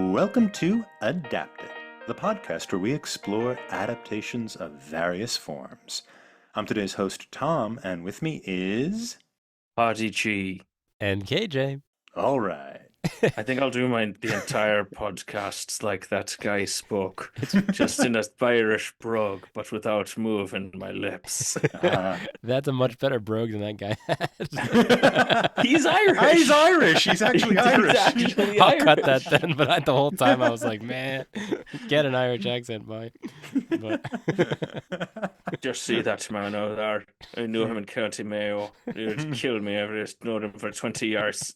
Welcome to Adapted, the podcast where we explore adaptations of various forms. I'm today's host, Tom, and with me is... Party Chi. And KJ. All right. I think I'll do the entire podcast like that guy spoke, just in a Irish brogue, but without moving my lips. That's a much better brogue than that guy had. He's Irish. He's Irish. He's actually Irish. I'll cut that then, but the whole time I was like, man, get an Irish accent, boy. But... Just see that man over there. I knew him in County Mayo. He would kill me. I've just known him for 20 years.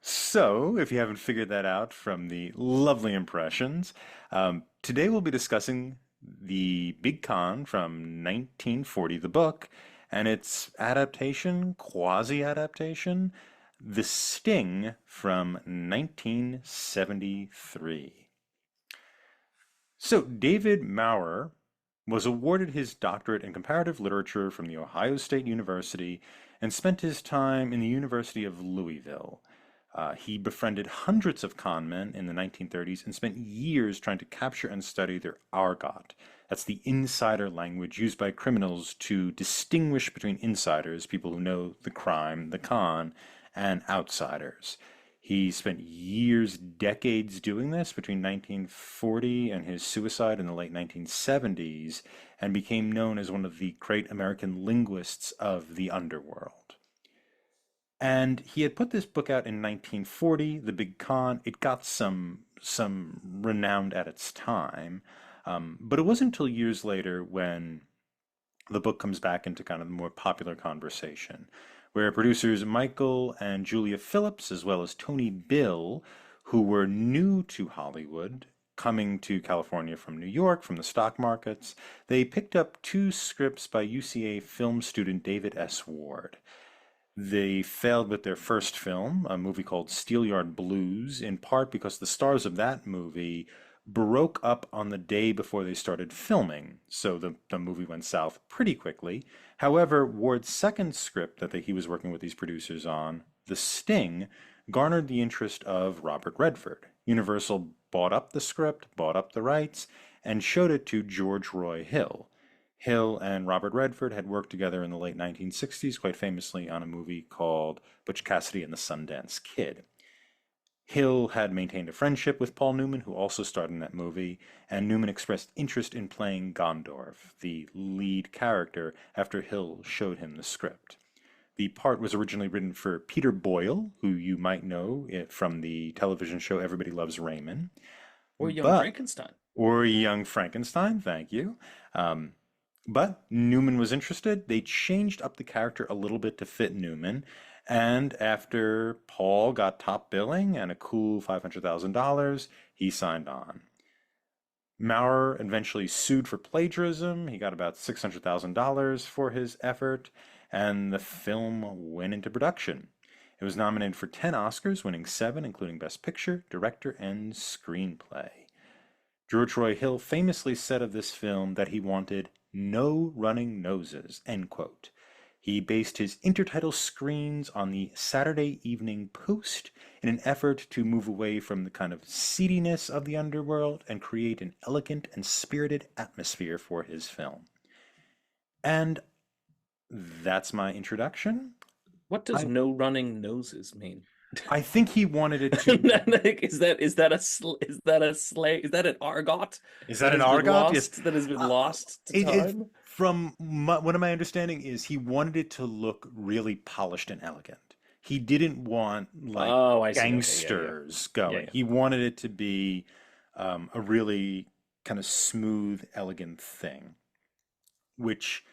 So, if you haven't figured that out from the lovely impressions, today we'll be discussing The Big Con from 1940, the book, and its adaptation, quasi-adaptation, The Sting from 1973. So, David Maurer was awarded his doctorate in comparative literature from The Ohio State University and spent his time in the University of Louisville. He befriended hundreds of con men in the 1930s and spent years trying to capture and study their argot. That's the insider language used by criminals to distinguish between insiders, people who know the crime, the con, and outsiders. He spent years, decades doing this between 1940 and his suicide in the late 1970s, and became known as one of the great American linguists of the underworld. And he had put this book out in 1940, The Big Con. It got some renown at its time, but it wasn't until years later when the book comes back into kind of the more popular conversation, where producers Michael and Julia Phillips, as well as Tony Bill, who were new to Hollywood, coming to California from New York, from the stock markets, they picked up two scripts by UCA film student David S. Ward. They failed with their first film, a movie called Steelyard Blues, in part because the stars of that movie broke up on the day before they started filming, so the movie went south pretty quickly. However, Ward's second script that he was working with these producers on, The Sting, garnered the interest of Robert Redford. Universal bought up the script, bought up the rights, and showed it to George Roy Hill. Hill and Robert Redford had worked together in the late 1960s, quite famously on a movie called Butch Cassidy and the Sundance Kid. Hill had maintained a friendship with Paul Newman, who also starred in that movie, and Newman expressed interest in playing Gondorf, the lead character, after Hill showed him the script. The part was originally written for Peter Boyle, who you might know from the television show Everybody Loves Raymond. Or Young Frankenstein. Or Young Frankenstein, thank you. But Newman was interested. They changed up the character a little bit to fit Newman. And after Paul got top billing and a cool $500,000, he signed on. Maurer eventually sued for plagiarism. He got about $600,000 for his effort, and the film went into production. It was nominated for 10 Oscars, winning 7, including Best Picture, Director, and Screenplay. George Roy Hill famously said of this film that he wanted no running noses, end quote. He based his intertitle screens on the Saturday Evening Post in an effort to move away from the kind of seediness of the underworld and create an elegant and spirited atmosphere for his film. And that's my introduction. What does no running noses mean? I think he wanted it to. Is that an argot? Is that an argot? Yes, that has been lost to time. From one of my understanding is he wanted it to look really polished and elegant. He didn't want gangsters going. Yeah. He wanted it to be a really kind of smooth, elegant thing, which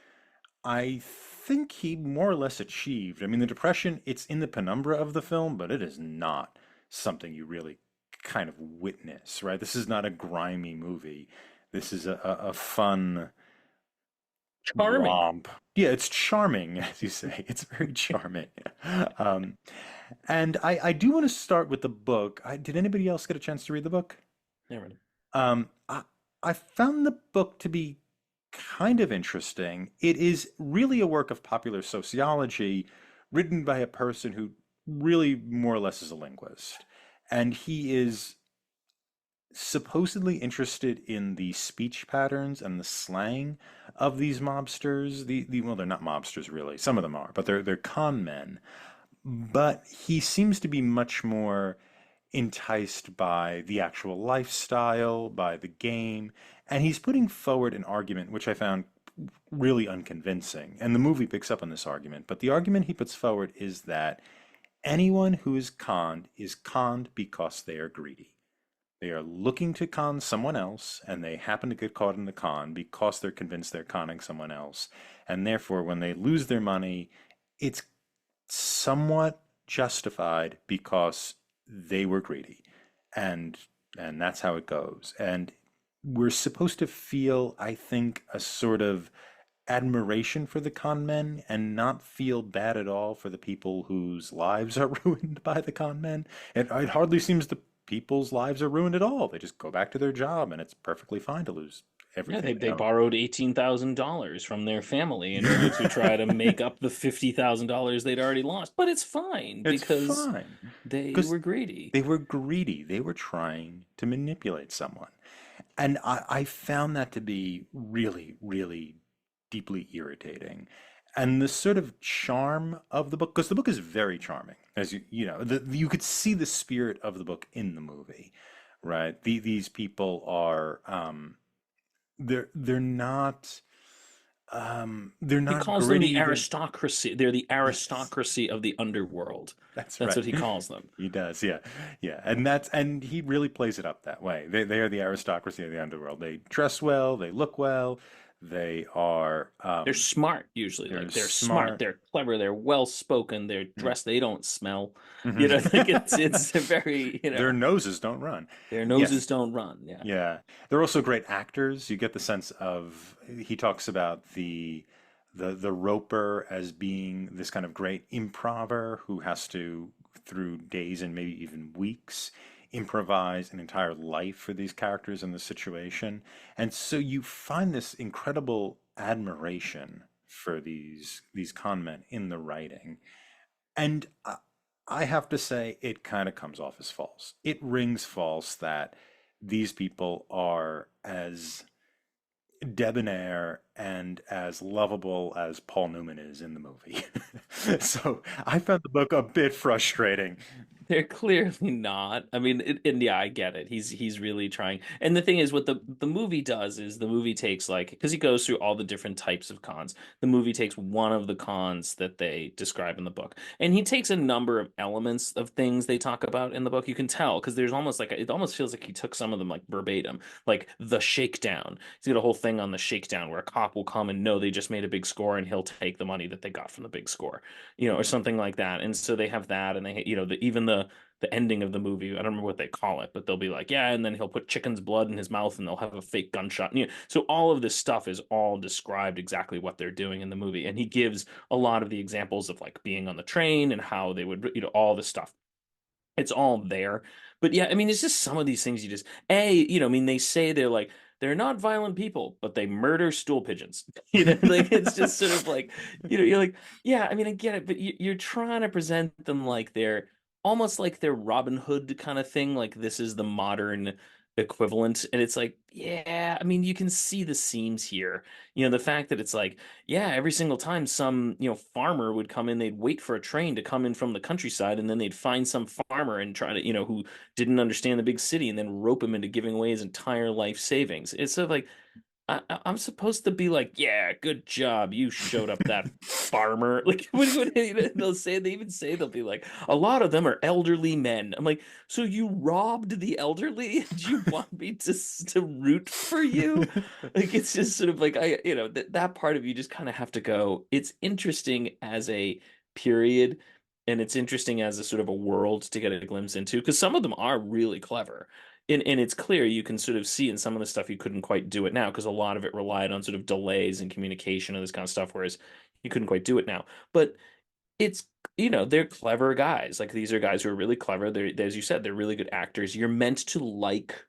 I think he more or less achieved. I mean, the Depression, it's in the penumbra of the film, but it is not something you really kind of witness, right? This is not a grimy movie. This is a fun... Charming. romp. Yeah, it's charming, as you say. It's very charming. And I do want to start with the book. Did anybody else get a chance to read the book? Never. I found the book to be kind of interesting. It is really a work of popular sociology written by a person who really more or less is a linguist, and he is supposedly interested in the speech patterns and the slang of these mobsters. Well, they're not mobsters really. Some of them are, but they're con men. But he seems to be much more enticed by the actual lifestyle, by the game, and he's putting forward an argument which I found really unconvincing. And the movie picks up on this argument, but the argument he puts forward is that anyone who is conned because they are greedy. They are looking to con someone else, and they happen to get caught in the con because they're convinced they're conning someone else. And therefore, when they lose their money, it's somewhat justified because they were greedy. And that's how it goes. And we're supposed to feel, I think, a sort of admiration for the con men and not feel bad at all for the people whose lives are ruined by the con men. It hardly seems the people's lives are ruined at all. They just go back to their job and it's perfectly fine to lose Yeah, everything they own. borrowed $18,000 from their family in order to try to make up the $50,000 they'd already lost. But it's fine It's because fine they because were greedy. they were greedy. They were trying to manipulate someone. And I found that to be really, really deeply irritating. And the sort of charm of the book, because the book is very charming, as you could see the spirit of the book in the movie, right? These people are they're not they're He not calls them the gritty. aristocracy. They're the Yes, aristocracy of the underworld. that's That's right. what he calls them. He does, yeah, yeah, and he really plays it up that way. They are the aristocracy of the underworld. They dress well, they look well, they are They're smart usually. they're Like they're smart, smart. they're clever, they're well spoken, they're Mm. dressed, they don't smell. Like Mhm. it's a very, Their noses don't run. their Yes, noses don't run. Yeah. yeah. They're also great actors. You get the sense of he talks about the Roper as being this kind of great improver who has to, through days and maybe even weeks, improvise an entire life for these characters in the situation. And so you find this incredible admiration for these con men in the writing. And I have to say, it kind of comes off as false. It rings false that these people are as debonair and as lovable as Paul Newman is in the movie. So I found the book a bit frustrating. They're clearly not. I mean, and yeah, I get it. He's really trying. And the thing is, what the movie does is the movie takes like because he goes through all the different types of cons. The movie takes one of the cons that they describe in the book, and he takes a number of elements of things they talk about in the book. You can tell because there's almost like it almost feels like he took some of them like verbatim, like the shakedown. He's got a whole thing on the shakedown where a cop will come and know they just made a big score, and he'll take the money that they got from the big score, or Mhm. something like that. And so they have that, and they, even the ending of the movie. I don't remember what they call it, but they'll be like, yeah, and then he'll put chicken's blood in his mouth, and they'll have a fake gunshot. So all of this stuff is all described exactly what they're doing in the movie, and he gives a lot of the examples of like being on the train and how they would, all this stuff. It's all there. But yeah, I mean, it's just some of these things you just, I mean, they say they're not violent people, but they murder stool pigeons. Like it's just sort of like, you're like, yeah, I mean, I get it, but you're trying to present them like they're almost like they're Robin Hood kind of thing. Like this is the modern equivalent. And it's like, yeah, I mean, you can see the seams here. The fact that it's like, yeah, every single time some, farmer would come in, they'd wait for a train to come in from the countryside, and then they'd find some farmer and try to, who didn't understand the big city and then rope him into giving away his entire life savings. It's sort of like, I'm supposed to be like, yeah, good job. You showed up that farmer. Like, they'll say, they even say, they'll be like, a lot of them are elderly men. I'm like, so you robbed the elderly? Do you want me to root for you? Like, it's just sort of like, that part of you just kind of have to go, it's interesting as a period. And it's interesting as a sort of a world to get a glimpse into because some of them are really clever and it's clear you can sort of see in some of the stuff you couldn't quite do it now because a lot of it relied on sort of delays and communication and this kind of stuff, whereas you couldn't quite do it now. But it's they're clever guys. Like these are guys who are really clever. They're as you said, they're really good actors. You're meant to like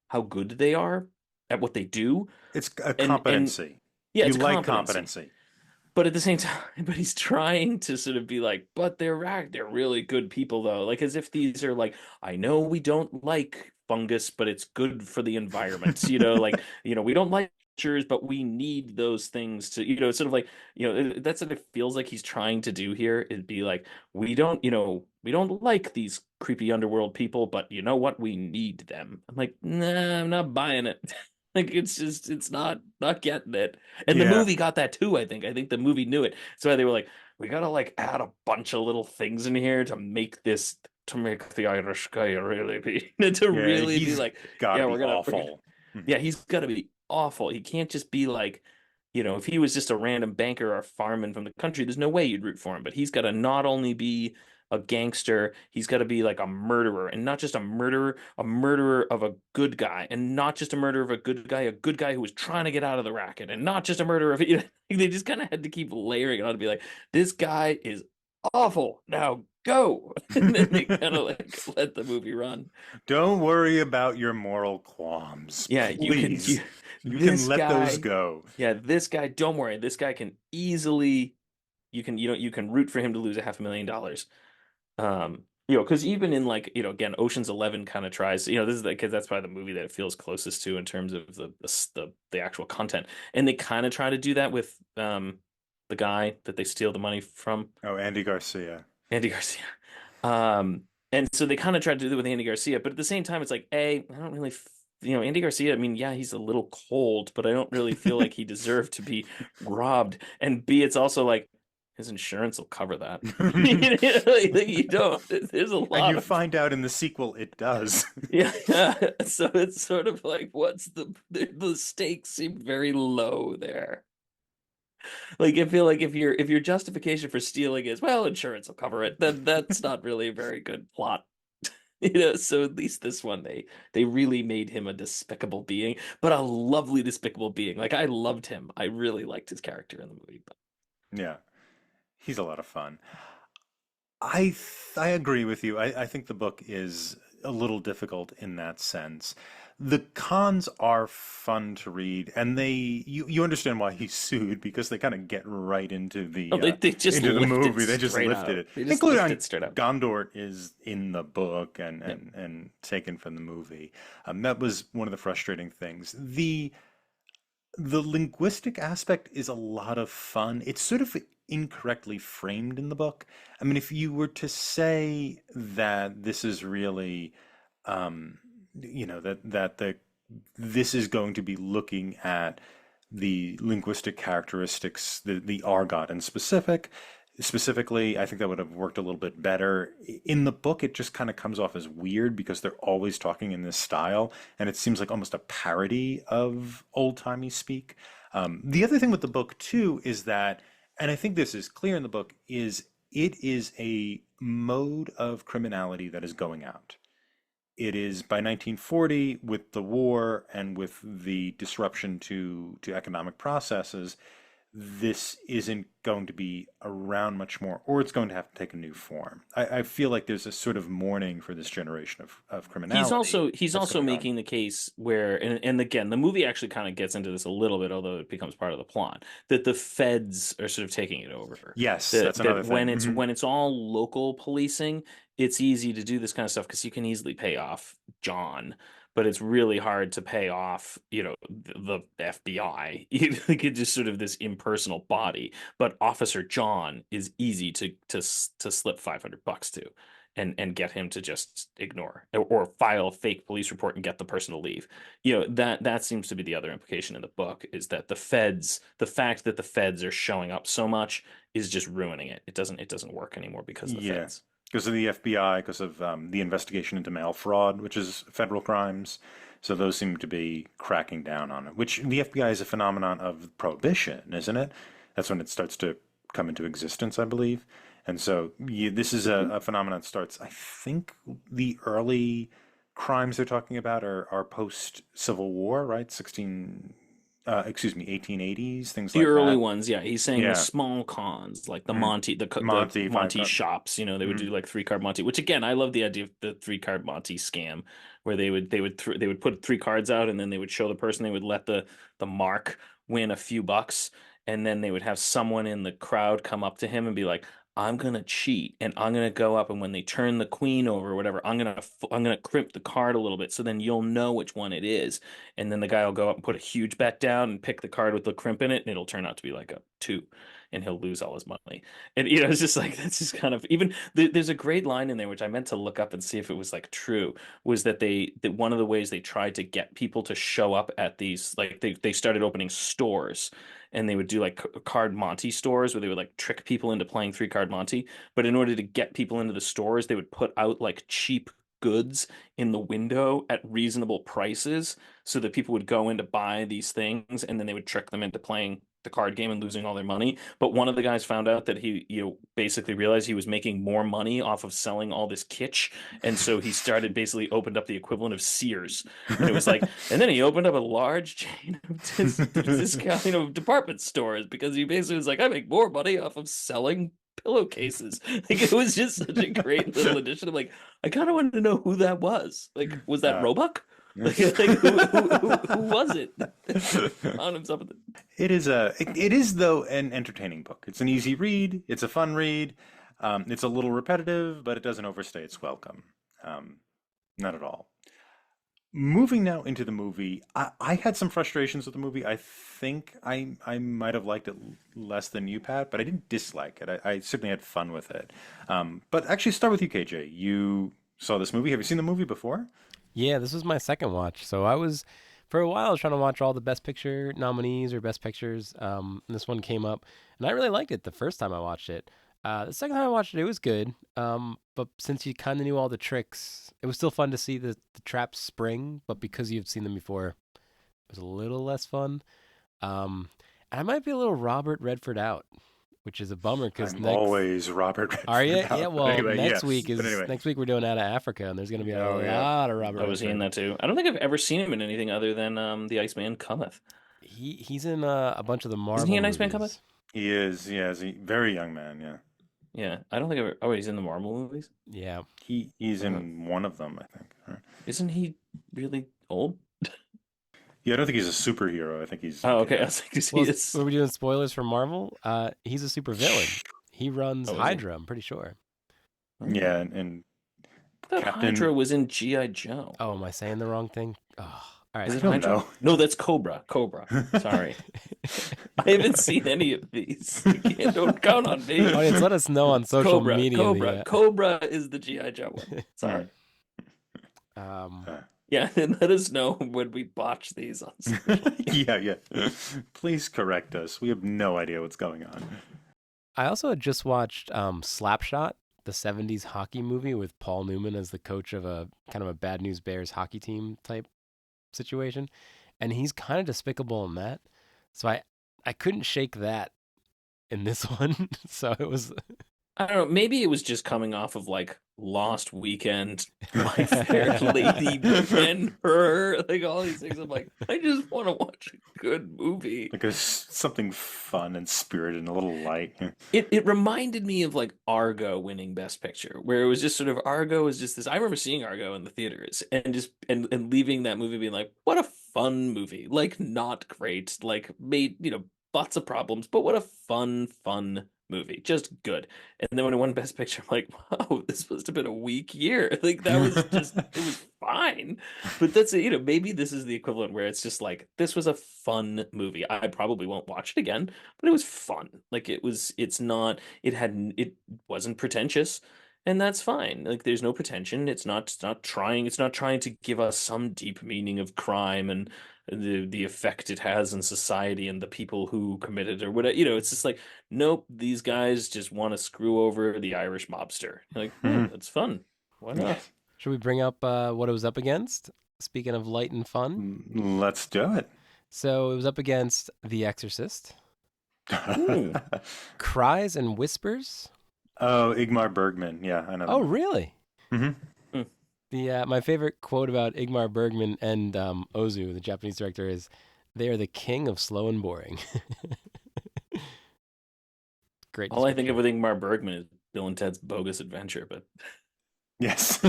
how good they are at what they do. It's a And competency. yeah, You it's a like competency. competency. but at the same time, but he's trying to sort of be like, but they're really good people though, like as if these are like, I know we don't like fungus, but it's good for the environment, like we don't like cultures, but we need those things to, it's sort of like, that's what it feels like he's trying to do here, is be like, we don't like these creepy underworld people, but you know what, we need them. I'm like, nah, I'm not buying it. Like it's not getting it. And the Yeah. movie got that too, I think. I think the movie knew it. So they were like, we gotta like add a bunch of little things in here to make the Irish guy really be to Yeah, really be he's like, got to yeah, be we're gonna awful. Mhm. yeah, he's gotta be awful. He can't just be like, if he was just a random banker or farmer from the country, there's no way you'd root for him. But he's gotta not only be a gangster, he's gotta be like a murderer, and not just a murderer of a good guy, and not just a murderer of a good guy who was trying to get out of the racket, and not just a murderer of they just kind of had to keep layering it on to be like, this guy is awful. Now go. And then they kind of like let the movie run. Don't worry about your moral qualms, Yeah, please. You can this let those guy, go. yeah, this guy, don't worry. This guy can easily, you can root for him to lose a $500,000. Because even in like, again, Ocean's 11 kind of tries, this is because that's probably the movie that it feels closest to in terms of the actual content. And they kind of try to do that with the guy that they steal the money from, Oh, Andy Garcia. Andy Garcia. And so they kind of tried to do it with Andy Garcia, but at the same time, it's like, I don't really, Andy Garcia, I mean, yeah, he's a little cold, but I don't really feel like he deserved to be robbed. And B, it's also like his insurance will cover that. Like, you don't, there's a And lot you of, find out in the sequel it does. yeah, yeah. So it's sort of like, what's the stakes seem very low there. Like I feel like if your justification for stealing is, well, insurance will cover it, then that's not really a very good plot. So at least this one they really made him a despicable being, but a lovely despicable being. Like I loved him. I really liked his character in the movie. But Yeah, he's a lot of fun. I agree with you. I think the book is a little difficult in that sense. The cons are fun to read, and you understand why he sued because they kind of get right oh, they just into the lift it movie. They just straight lifted out. it, They just lift including it straight out. Gondort is in the book and Yeah. and taken from the movie. That was one of the frustrating things. The linguistic aspect is a lot of fun. It's sort of incorrectly framed in the book. I mean, if you were to say that this is really, um, this is going to be looking at the linguistic characteristics, the argot in specifically, I think that would have worked a little bit better. In the book, it just kind of comes off as weird because they're always talking in this style, and it seems like almost a parody of old-timey speak. The other thing with the book too is that, and I think this is clear in the book, is it is a mode of criminality that is going out. It is by 1940, with the war and with the disruption to economic processes, this isn't going to be around much more, or it's going to have to take a new form. I feel like there's a sort of mourning for this generation of He's criminality also he's that's also going on. making the case where, and again, the movie actually kind of gets into this a little bit, although it becomes part of the plot, that the feds are sort of taking it over. Yes, that's That another when thing. it's when it's all local policing, it's easy to do this kind of stuff because you can easily pay off John, but it's really hard to pay off, the FBI. You get just sort of this impersonal body, but Officer John is easy to slip $500 to and get him to just ignore or file a fake police report and get the person to leave. That seems to be the other implication in the book, is that the fact that the feds are showing up so much is just ruining it. It doesn't work anymore because of the Yeah, feds. because of the FBI, because of the investigation into mail fraud, which is federal crimes. So those seem to be cracking down on it, which the FBI is a phenomenon of prohibition, isn't it? That's when it starts to come into existence, I believe. And so this is a phenomenon that starts, I think the early crimes they're talking about are post Civil War, right? 1880s, things The like early that. ones, yeah, he's saying the Yeah. small cons, like the Mhm. Monty, the Monty, five Monty card. shops. They would do Mhm. like three-card Monty, which again, I love the idea of the three-card Monty scam, where they would put three cards out and then they would show the person, they would let the mark win a few bucks, and then they would have someone in the crowd come up to him and be like, I'm gonna cheat and I'm gonna go up, and when they turn the queen over or whatever, I'm gonna crimp the card a little bit so then you'll know which one it is. And then the guy will go up and put a huge bet down and pick the card with the crimp in it, and it'll turn out to be like a two, and he'll lose all his money. And it's just like that's just kind of even there's a great line in there which I meant to look up and see if it was like true, was that that one of the ways they tried to get people to show up at these, like they started opening stores, and they would do like card Monte stores where they would like trick people into playing three card Monte. But in order to get people into the stores, they would put out like cheap goods in the window at reasonable prices so that people would go in to buy these things, and then they would trick them into playing the card game and losing all their money. But one of the guys found out that he, basically realized he was making more money off of selling all this kitsch, and so he started basically opened up the equivalent of Sears, and it was like, and then he opened up a large chain of discount, department stores, because he basically was like, I make more money off of selling pillowcases. Like, it was just such a great little addition. I'm like, I kind of wanted to know who that was. Like, was that Roebuck? Like who was it? Found himself in It is though an entertaining book. It's an easy read. It's a fun read. It's a little repetitive, but it doesn't overstay its welcome. Not at all. Moving now into the movie, I had some frustrations with the movie. I think I might have liked it less than you, Pat, but I didn't dislike it. I certainly had fun with it. But actually, start with you, KJ. You saw this movie. Have you seen the movie before? Yeah, this was my second watch. So for a while, I was trying to watch all the Best Picture nominees or Best Pictures. And this one came up, and I really liked it the first time I watched it. The second time I watched it, it was good. But since you kind of knew all the tricks, it was still fun to see the traps spring. But because you've seen them before, it was a little less fun. And I might be a little Robert Redford out, which is a bummer because always Robert Redford. Are you? Out. Yeah. Well, anyway, next yes. next week we're doing Out of Africa, and there's going to be a lot of Robert. I was seeing that too. I don't think I've ever seen him in anything other than The Iceman Cometh. He's in a bunch of the Marvel. Isn't he an movies. Iceman Cometh? He is. Yeah, he's a very young man. Yeah. Yeah, I don't think I've ever. Oh, he's in the Marvel movies. Yeah, he's in one of them, I think. Right? Isn't he really old? Yeah, I don't think he's a superhero. I think he's. Oh, okay. I was like, Were we doing spoilers for Marvel? He's a super villain. He runs Hydra. I'm pretty sure. Yeah, and Captain Hydra was in G.I. Joe. Oh, am I saying the wrong thing? Oh, all right. Is it Hydra? No, that's Cobra. Sorry. I haven't seen any of these. Don't count on me. Audience, let us know on social media. Cobra is the G.I. Joe one. Sorry. Yeah, and let us know when we botch these on social media. Yeah. Please correct us. We have no idea what's going on. I also had just watched Slapshot, the 70s hockey movie with Paul Newman as the coach of a kind of a Bad News Bears hockey team type situation. And he's kind of despicable in that. So I couldn't shake that in this one. So it was... I don't know. Maybe it was just coming off of like Lost Weekend, My Fair Lady, and Her, like all these things. I'm like, I just want to watch a good movie, like something fun and spirited and a little light. It reminded me of like Argo winning Best Picture, where it was just sort of Argo is just this. I remember seeing Argo in the theaters and just and leaving that movie being like, what a fun movie, like not great, like made lots of problems, but what a fun movie, just good. And then when it won Best Picture, I'm like, wow, this must have been a weak year. Like that was just it was fine. But that's maybe this is the equivalent where it's just like, this was a fun movie. I probably won't watch it again, but it was fun. Like it wasn't pretentious, and that's fine. Like there's no pretension. It's not trying to give us some deep meaning of crime and the effect it has in society and the people who committed or whatever. It's just like, nope, these guys just want to screw over the Irish mobster. Like, that's fun. Why not? Should we bring up what it was up against? Speaking of light and fun, let's do it. So it was up against The Exorcist, Cries and Whispers. Oh, Ingmar Bergman. Yeah, I know. Oh, really? Mm-hmm. My favorite quote about Ingmar Bergman and Ozu, the Japanese director, is, "They are the king of slow and boring." Great. All I think of with Ingmar Bergman is Bill and Ted's Bogus Adventure, but yes.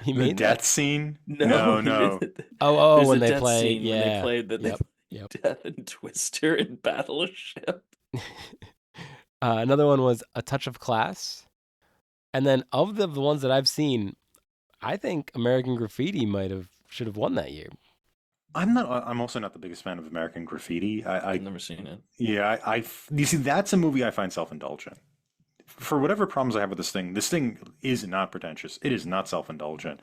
He made the death scene. No. Oh, when they death play, scene yeah. when they played that. Yep. Yep. Death and Twister in Battleship. Another one was A Touch of Class. And then of the ones that I've seen, I think American Graffiti should have won that year. I'm also not the biggest fan of American Graffiti. I've never seen it. Yeah, you see, that's a movie I find self-indulgent. For whatever problems I have with this thing is not pretentious. It is not self-indulgent.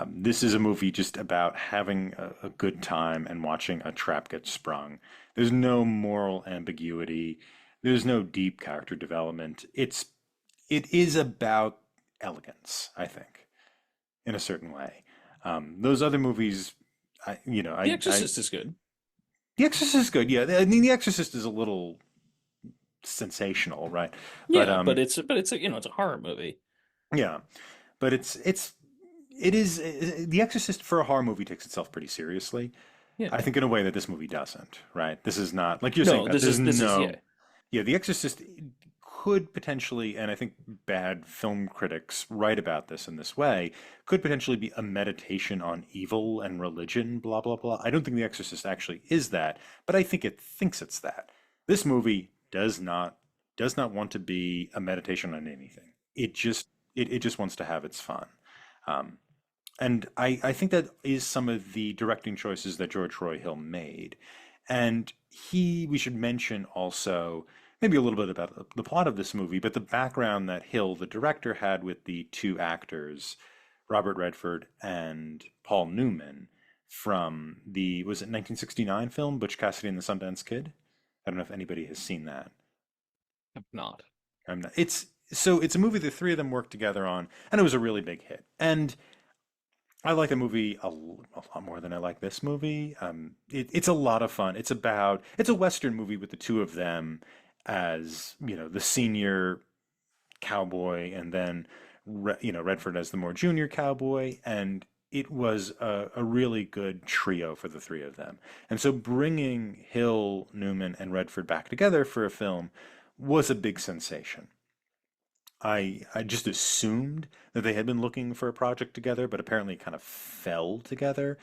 This is a movie just about having a good time and watching a trap get sprung. There's no moral ambiguity. There's no deep character development. It is about elegance, I think, in a certain way. Those other movies, The Exorcist is good. The Exorcist is good. Yeah, I mean, The Exorcist is a little sensational, right? But Yeah, but it's a it's a horror movie. yeah, but it is The Exorcist for a horror movie takes itself pretty seriously. Yeah. I think in a way that this movie doesn't, right? This is not like you're saying No, that this is yeah. yeah, The Exorcist could potentially, and I think bad film critics write about this in this way, could potentially be a meditation on evil and religion, blah blah blah. I don't think The Exorcist actually is that, but I think it thinks it's that. This movie does not want to be a meditation on anything. It just wants to have its fun. Um, and I think that is some of the directing choices that George Roy Hill made. And we should mention also maybe a little bit about the plot of this movie, but the background that Hill, the director, had with the two actors, Robert Redford and Paul Newman, from was it 1969 film, Butch Cassidy and the Sundance Kid? I don't know if anybody has seen that. Have not. It's a movie the three of them worked together on, and it was a really big hit. And I like the movie a lot more than I like this movie. It's a lot of fun. It's a Western movie with the two of them as, the senior cowboy, and then, Redford as the more junior cowboy. And it was a really good trio for the three of them. And so bringing Hill, Newman, and Redford back together for a film was a big sensation. I just assumed that they had been looking for a project together, but apparently it kind of fell together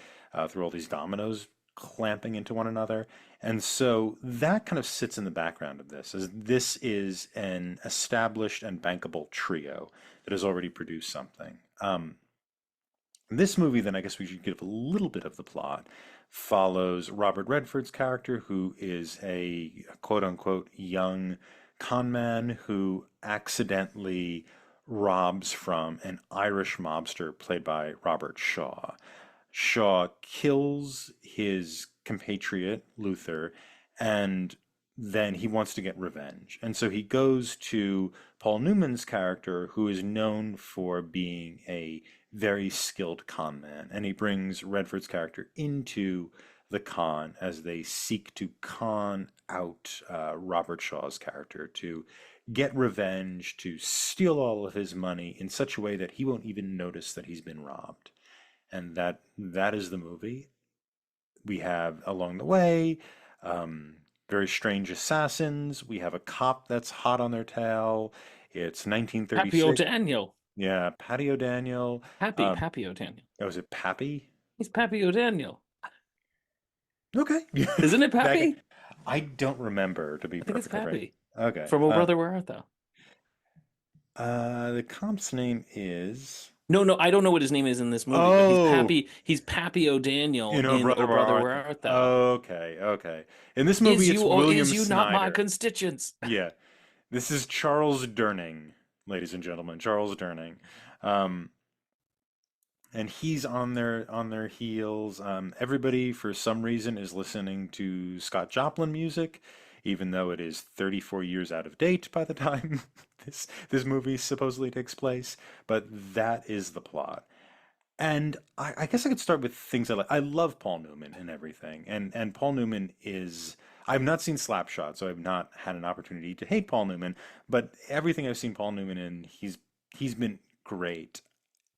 through all these dominoes clamping into one another. And so that kind of sits in the background of this, as this is an established and bankable trio that has already produced something. This movie, then I guess we should give a little bit of the plot, follows Robert Redford's character, who is a quote unquote young con man who accidentally robs from an Irish mobster played by Robert Shaw. Shaw kills his compatriot, Luther, and then he wants to get revenge. And so he goes to Paul Newman's character, who is known for being a very skilled con man. And he brings Redford's character into the con as they seek to con out Robert Shaw's character to get revenge, to steal all of his money in such a way that he won't even notice that he's been robbed. And that is the movie. We have along the way very strange assassins. We have a cop that's hot on their tail. It's Happy 1936. O'Daniel. Yeah, Patty O'Daniel. Happy O'Daniel. Oh, is it Pappy? He's Pappy O'Daniel. Okay. Isn't it Pappy? I don't remember, to be I think it's perfectly Pappy. frank. Okay. From Oh Brother, Where Art Thou? The comp's name is No, I don't know what his name is in this movie, but he's Pappy O'Daniel in Oh Brother, Where Art Thou? Okay. In this movie, it's William is you not my Snyder. constituents? Yeah. This is Charles Durning, ladies and gentlemen. Charles Durning. And he's on their heels. Everybody, for some reason, is listening to Scott Joplin music, even though it is 34 years out of date by the time this movie supposedly takes place. But that is the plot. And I guess I could start with things I like. I love Paul Newman and everything. And Paul Newman is. I've not seen Slapshot, so I've not had an opportunity to hate Paul Newman. But everything I've seen Paul Newman in, he's been great.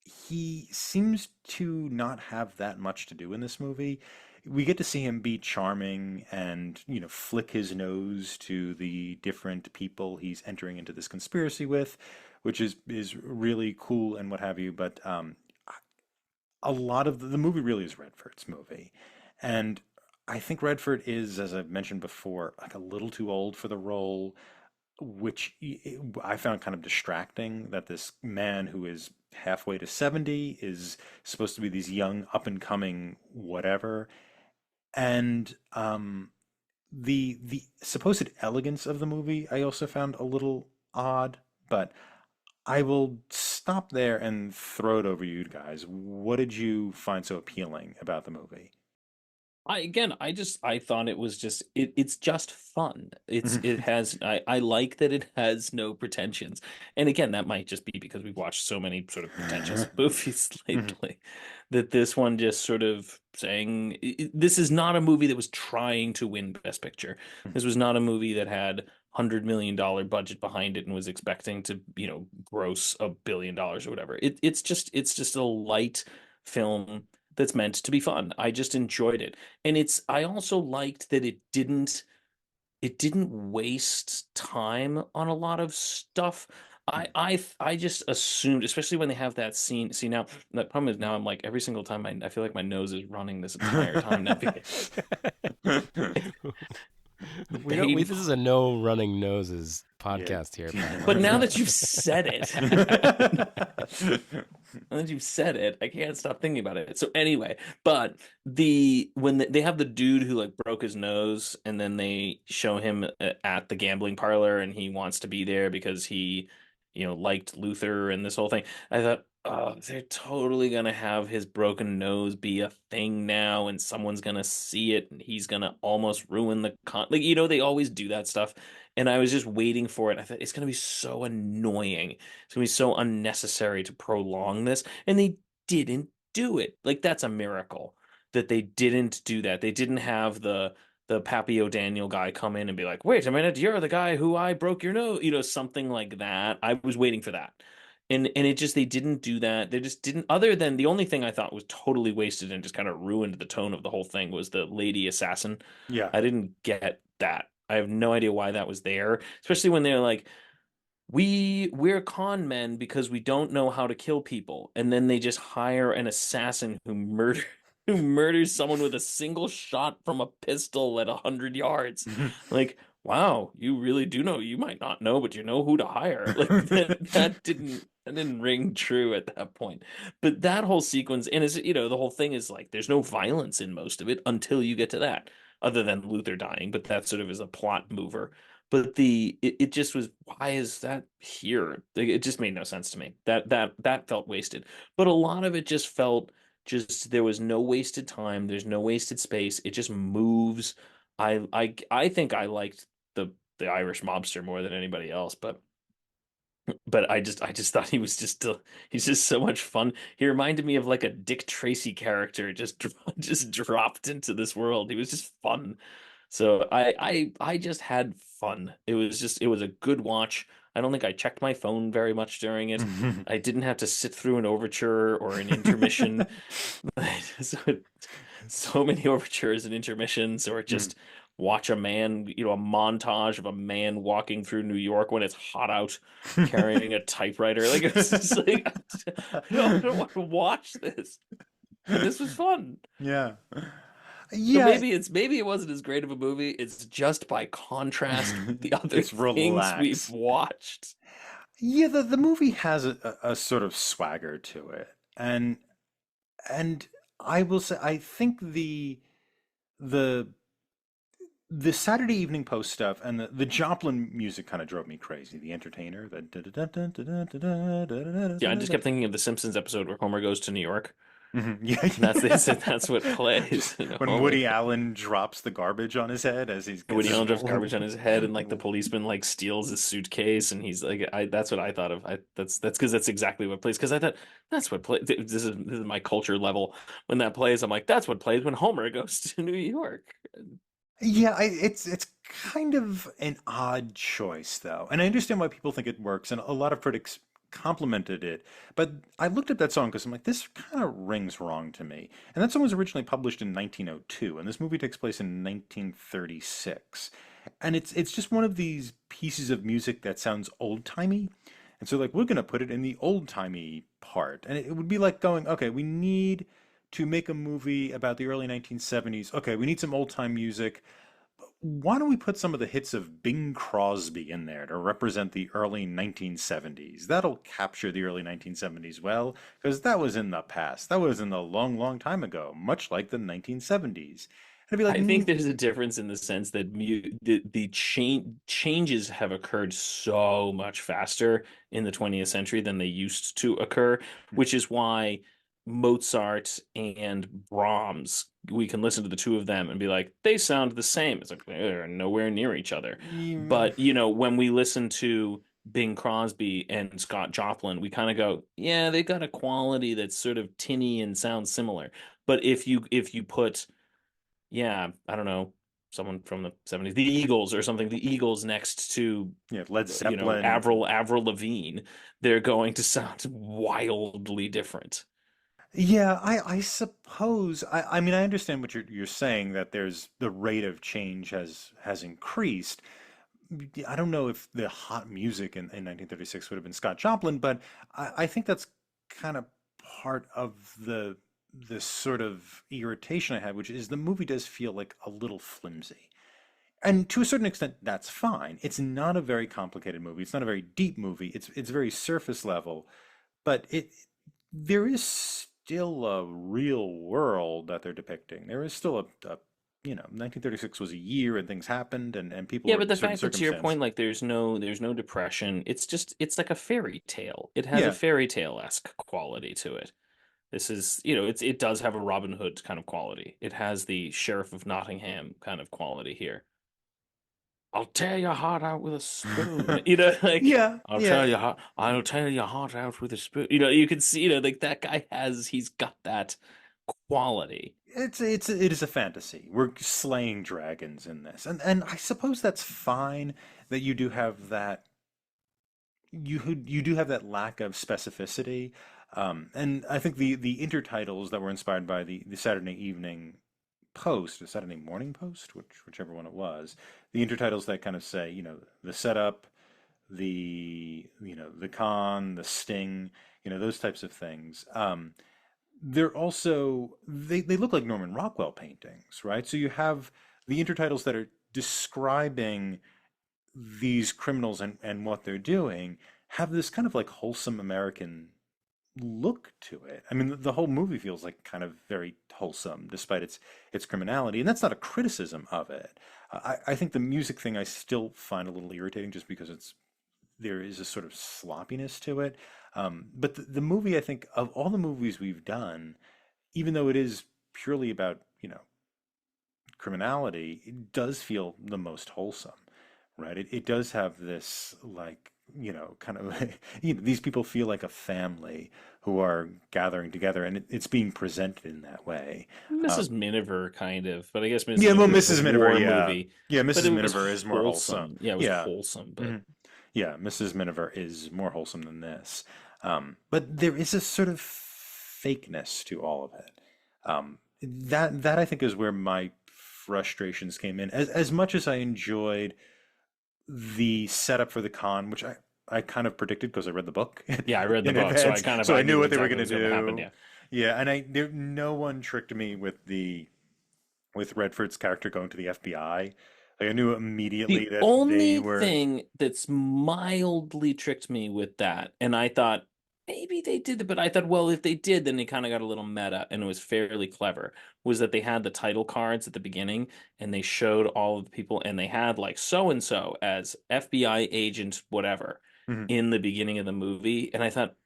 He seems to not have that much to do in this movie. We get to see him be charming and, flick his nose to the different people he's entering into this conspiracy with, which is really cool and what have you. But a lot of the movie really is Redford's movie. And I think Redford is, as I've mentioned before, like a little too old for the role, which I found kind of distracting that this man who is halfway to 70 is supposed to be these young, up and coming whatever. And the supposed elegance of the movie I also found a little odd, but I will stop there and throw it over you guys. What did you find so appealing about the movie? I thought it was just it's just fun. I like that it has no pretensions. And again, that might just be because we've watched so many sort of pretentious movies lately that this one just sort of saying this is not a movie that was trying to win Best Picture. This was not a movie that had $100 million budget behind it and was expecting to, gross $1 billion or whatever. It's just a light film that's meant to be fun. I just enjoyed it. And I also liked that it didn't waste time on a lot of stuff. I just assumed, especially when they have that scene. See now, the problem is now I'm like every single time I feel like my nose is running this entire time now. We don't. They This is a no running noses Yeah. podcast here, Pat. But now that you've said it, now that you've said it, I can't stop thinking about it. So anyway, but when they have the dude who like broke his nose, and then they show him at the gambling parlor, and he wants to be there because he, liked Luther and this whole thing. I thought, oh, they're totally gonna have his broken nose be a thing now, and someone's gonna see it, and he's gonna almost ruin the like they always do that stuff. And I was just waiting for it. I thought it's going to be so annoying. It's going to be so unnecessary to prolong this. And they didn't do it. Like, that's a miracle that they didn't do that. They didn't have the Pappy O'Daniel guy come in and be like, wait a minute, you're the guy who I broke your nose, something like that. I was waiting for that. And it just they didn't do that. They just didn't, other than the only thing I thought was totally wasted and just kind of ruined the tone of the whole thing was the lady assassin. Yeah. I didn't get that. I have no idea why that was there, especially when they're like, we're con men because we don't know how to kill people, and then they just hire an assassin who murders someone with a single shot from a pistol at 100 yards. Like, wow, you really do know. You might not know, but you know who to hire. Like that didn't ring true at that point. But that whole sequence, and the whole thing is like there's no violence in most of it until you get to that, other than Luther dying, but that sort of is a plot mover. But it just was, why is that here? Like, it just made no sense to me. That felt wasted. But a lot of it just felt just there was no wasted time, there's no wasted space. It just moves. I think I liked the Irish mobster more than anybody else, but I just thought he's just so much fun. He reminded me of like a Dick Tracy character just dropped into this world. He was just fun. So I just had fun. It was a good watch. I don't think I checked my phone very much during it. I didn't have to sit through an overture or an intermission. so, so many overtures and intermissions, or just watch a man, a montage of a man walking through New York when it's hot out, carrying a typewriter. Like it's just like I don't want to watch this. And this was fun. Yeah. So Yeah. maybe it wasn't as great of a movie. It's just by contrast with the other It's things we've relaxed. watched. Yeah, the movie has a sort of swagger to it. And I will say I think the the Saturday Evening Post stuff and the Joplin music kind of drove me crazy. The Entertainer, the Yeah, I just kept thinking of the Simpsons episode where Homer goes to New York. Yeah, And that's what plays. when Homer, Woody Allen drops the garbage on his head as he's Woody Allen drops garbage on his head, and like the policeman like steals his suitcase, and he's like, that's what I thought of. That's because that's exactly what plays. Because I thought that's what plays. This is my culture level. When that plays, I'm like, that's what plays when Homer goes to New York. Yeah, it's kind of an odd choice though, and I understand why people think it works, and a lot of critics complimented it. But I looked at that song because I'm like, this kind of rings wrong to me. And that song was originally published in 1902, and this movie takes place in 1936. And it's just one of these pieces of music that sounds old-timey. And so like we're gonna put it in the old-timey part. And it would be like going, okay, we need to make a movie about the early 1970s. Okay, we need some old time music. Why don't we put some of the hits of Bing Crosby in there to represent the early 1970s? That'll capture the early 1970s well, because that was in the past. That was in the long, long time ago, much like the 1970s. And I'd be like, I think there's a difference in the sense that the changes have occurred so much faster in the 20th century than they used to occur, which is why Mozart and Brahms, we can listen to the two of them and be like, they sound the same. It's like they're nowhere near each other. mm, But, when we listen to Bing Crosby and Scott Joplin, we kind of go, yeah, they got a quality that's sort of tinny and sounds similar. But if you put yeah, I don't know, someone from the 70s, the Eagles or something, the Eagles next to, yeah, Led Zeppelin. Avril Lavigne, they're going to sound wildly different. Yeah, I suppose. I mean, I understand what you're saying that there's the rate of change has increased. I don't know if the hot music in 1936 would have been Scott Joplin, but I think that's kind of part of the sort of irritation I had, which is the movie does feel like a little flimsy. And to a certain extent, that's fine. It's not a very complicated movie. It's not a very deep movie. It's very surface level, but there is still a real world that they're depicting. There is still a 1936 was a year and things happened and people Yeah, were but in the certain fact that to your circumstance. point, like there's no depression. It's like a fairy tale. It has a Yeah. fairy tale-esque quality to it. This is, it does have a Robin Hood kind of quality. It has the Sheriff of Nottingham kind of quality here. I'll tear your heart out with a spoon. Like Yeah, yeah. I'll tear your heart out with a spoon. You can see, like that guy he's got that quality. It is a fantasy. We're slaying dragons in this. And I suppose that's fine that you do have that you do have that lack of specificity. And I think the intertitles that were inspired by the Saturday Evening Post, the Saturday Morning Post, whichever one it was, the intertitles that kind of say, the setup, the con, the sting, those types of things. They're also they look like Norman Rockwell paintings, right? So you have the intertitles that are describing these criminals and what they're doing have this kind of like wholesome American look to it. I mean, the whole movie feels like kind of very wholesome, despite its criminality, and that's not a criticism of it. I think the music thing I still find a little irritating, just because there is a sort of sloppiness to it. But the movie, I think, of all the movies we've done, even though it is purely about criminality, it does feel the most wholesome, right? It does have this like kind of these people feel like a family who are gathering together, and it's being presented in that way. Mrs. Miniver kind of, but I guess Mrs. Yeah, well, Miniver is a Mrs. Miniver, war yeah, movie, yeah, but Mrs. it was Miniver is more wholesome. wholesome. Yeah, it was Yeah, wholesome, but hmm yeah, Mrs. Miniver is more wholesome than this. But there is a sort of fakeness to all of it. That I think is where my frustrations came in. As much as I enjoyed the setup for the con, which I kind of predicted because I read the book yeah, I read the in book, so advance, so I I knew knew what they were exactly going what was to going to happen. do. Yeah. Yeah, and no one tricked me with Redford's character going to the FBI. Like I knew immediately The that they only were. thing that's mildly tricked me with that, and I thought maybe they did it, but I thought, well, if they did, then they kind of got a little meta, and it was fairly clever, was that they had the title cards at the beginning, and they showed all of the people, and they had like so and so as FBI agent, whatever, Mhm. in the beginning of the movie, and I thought,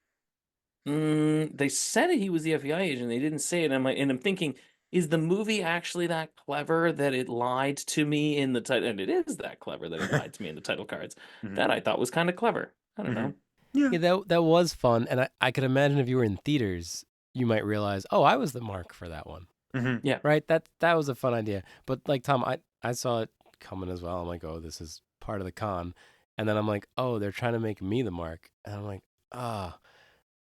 they said he was the FBI agent. They didn't say it. And I'm thinking, is the movie actually that clever that it lied to me in the title? And it is that clever that it lied to me in the title cards. Mhm. That I thought was kind of clever. I don't Mhm. know. Yeah. Yeah, that was fun, and I could imagine if you were in theaters, you might realize, oh, I was the mark for that one, Mhm. Yeah. right? That was a fun idea. But like Tom, I saw it coming as well. I'm like, oh, this is part of the con, and then I'm like, oh, they're trying to make me the mark, and I'm like, ah,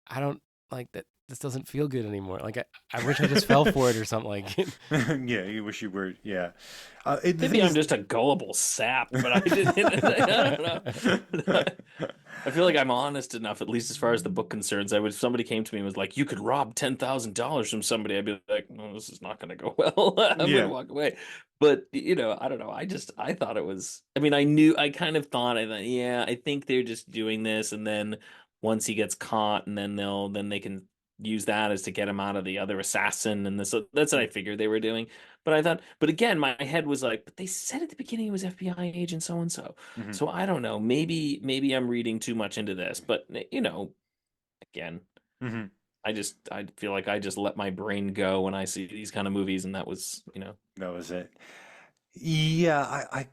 I don't like that. This doesn't feel good anymore. Like I wish I just fell for it or something like it. Yeah, you wish you were. Yeah. The Maybe thing I'm is, just a gullible sap, but I didn't. I don't know. I feel like I'm honest enough, at least as far as the book concerns. I would, if somebody came to me and was like, "You could rob $10,000 from somebody," I'd be like, "No, this is not going to go well." I'm going to Yeah. walk away. But I don't know. I thought it was. I mean, I knew. I kind of thought. I thought, yeah, I think they're just doing this, and then once he gets caught, and then they can use that as to get him out of the other assassin, and this. So that's what I figured they were doing. But I thought, but again, my head was like, but they said at the beginning he was FBI agent so and so. Hmm. So I don't know. Maybe I'm reading too much into this, but again, Hmm. I feel like I just let my brain go when I see these kind of movies, and that was. That was it. Yeah, I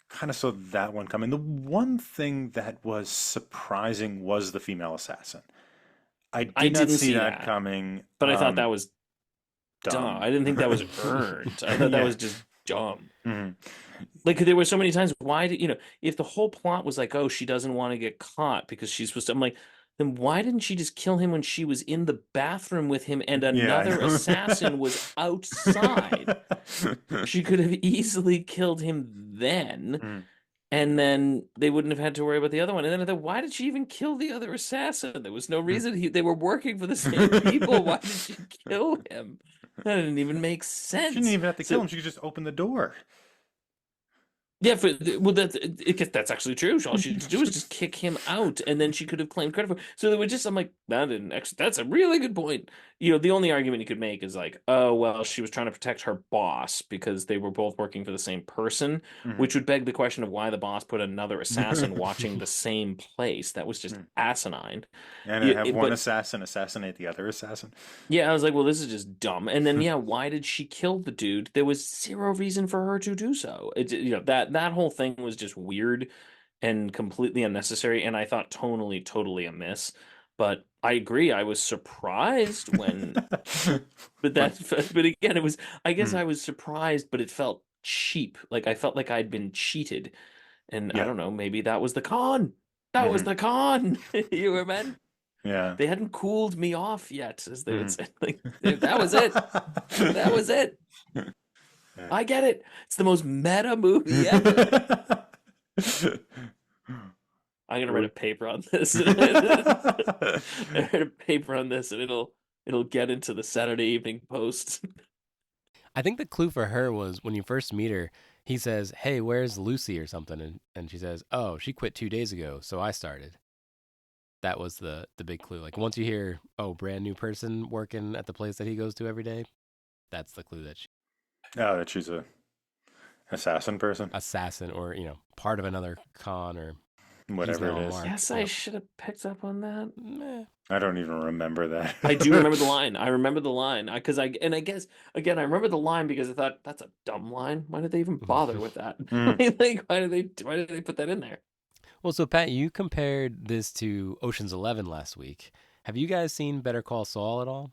kind of saw that one coming. The one thing that was surprising was the female assassin. I I did not didn't see see that that, coming. but I thought that was dumb. Dumb. I didn't think that was earned. I thought that Yeah. was just dumb. Hmm. Like there were so many times, why did if the whole plot was like, oh, she doesn't want to get caught because she's supposed to, I'm like, then why didn't she just kill him when she was in the bathroom with him and Yeah, I another assassin was outside? know. She could have easily killed him then, Mm. and then they wouldn't have had to worry about the other one. And then I thought, why did she even kill the other assassin? There was no reason. They were working for the same people. Why did she kill him? That didn't even make She didn't sense. even have to kill So him. She could just open the door. yeah, well, that's actually true. All she had to do was just kick him out, and then she could have claimed credit for. So they were just. I'm like, that didn't. That's a really good point. The only argument you could make is like, oh well, she was trying to protect her boss because they were both working for the same person, Hmm. which would beg the question of why the boss put another assassin watching the same place. That was just asinine. And Yeah, have one but assassin assassinate the other assassin. yeah, I was like, well, this is just dumb. And then, yeah, why did she kill the dude? There was zero reason for her to do so. That whole thing was just weird and completely unnecessary, and I thought totally amiss. But I agree, I was surprised but When- but again, it was, I guess mm, I was surprised, but it felt cheap. Like I felt like I'd been cheated, and I yeah. don't know, maybe that was the con. That was Hmm. the con. You were meant. Yeah. They hadn't cooled me off yet, as they would Hmm. say. Like that was it. That was it. Yeah. I get it. It's the most meta movie ever. I'm gonna write a paper on this. I write a paper on this, and it'll get into the Saturday Evening Post. I think the clue for her was when you first meet her, he says, "Hey, where's Lucy?" or something, and she says, "Oh, she quit 2 days ago, so I started." That was the big clue. Like once you hear, "Oh, brand new person working at the place that he goes to every day," that's the clue that she Oh, that she's a assassin person, assassin or part of another con or he's whatever it now a is. mark. Guess I should have picked up on that. Meh. I don't even remember that. I do remember the line. I remember the line because I guess again I remember the line because I thought that's a dumb line. Why did they even bother with that? Mm. Like why did they put that in there? Well, so Pat, you compared this to Ocean's 11 last week. Have you guys seen Better Call Saul at all?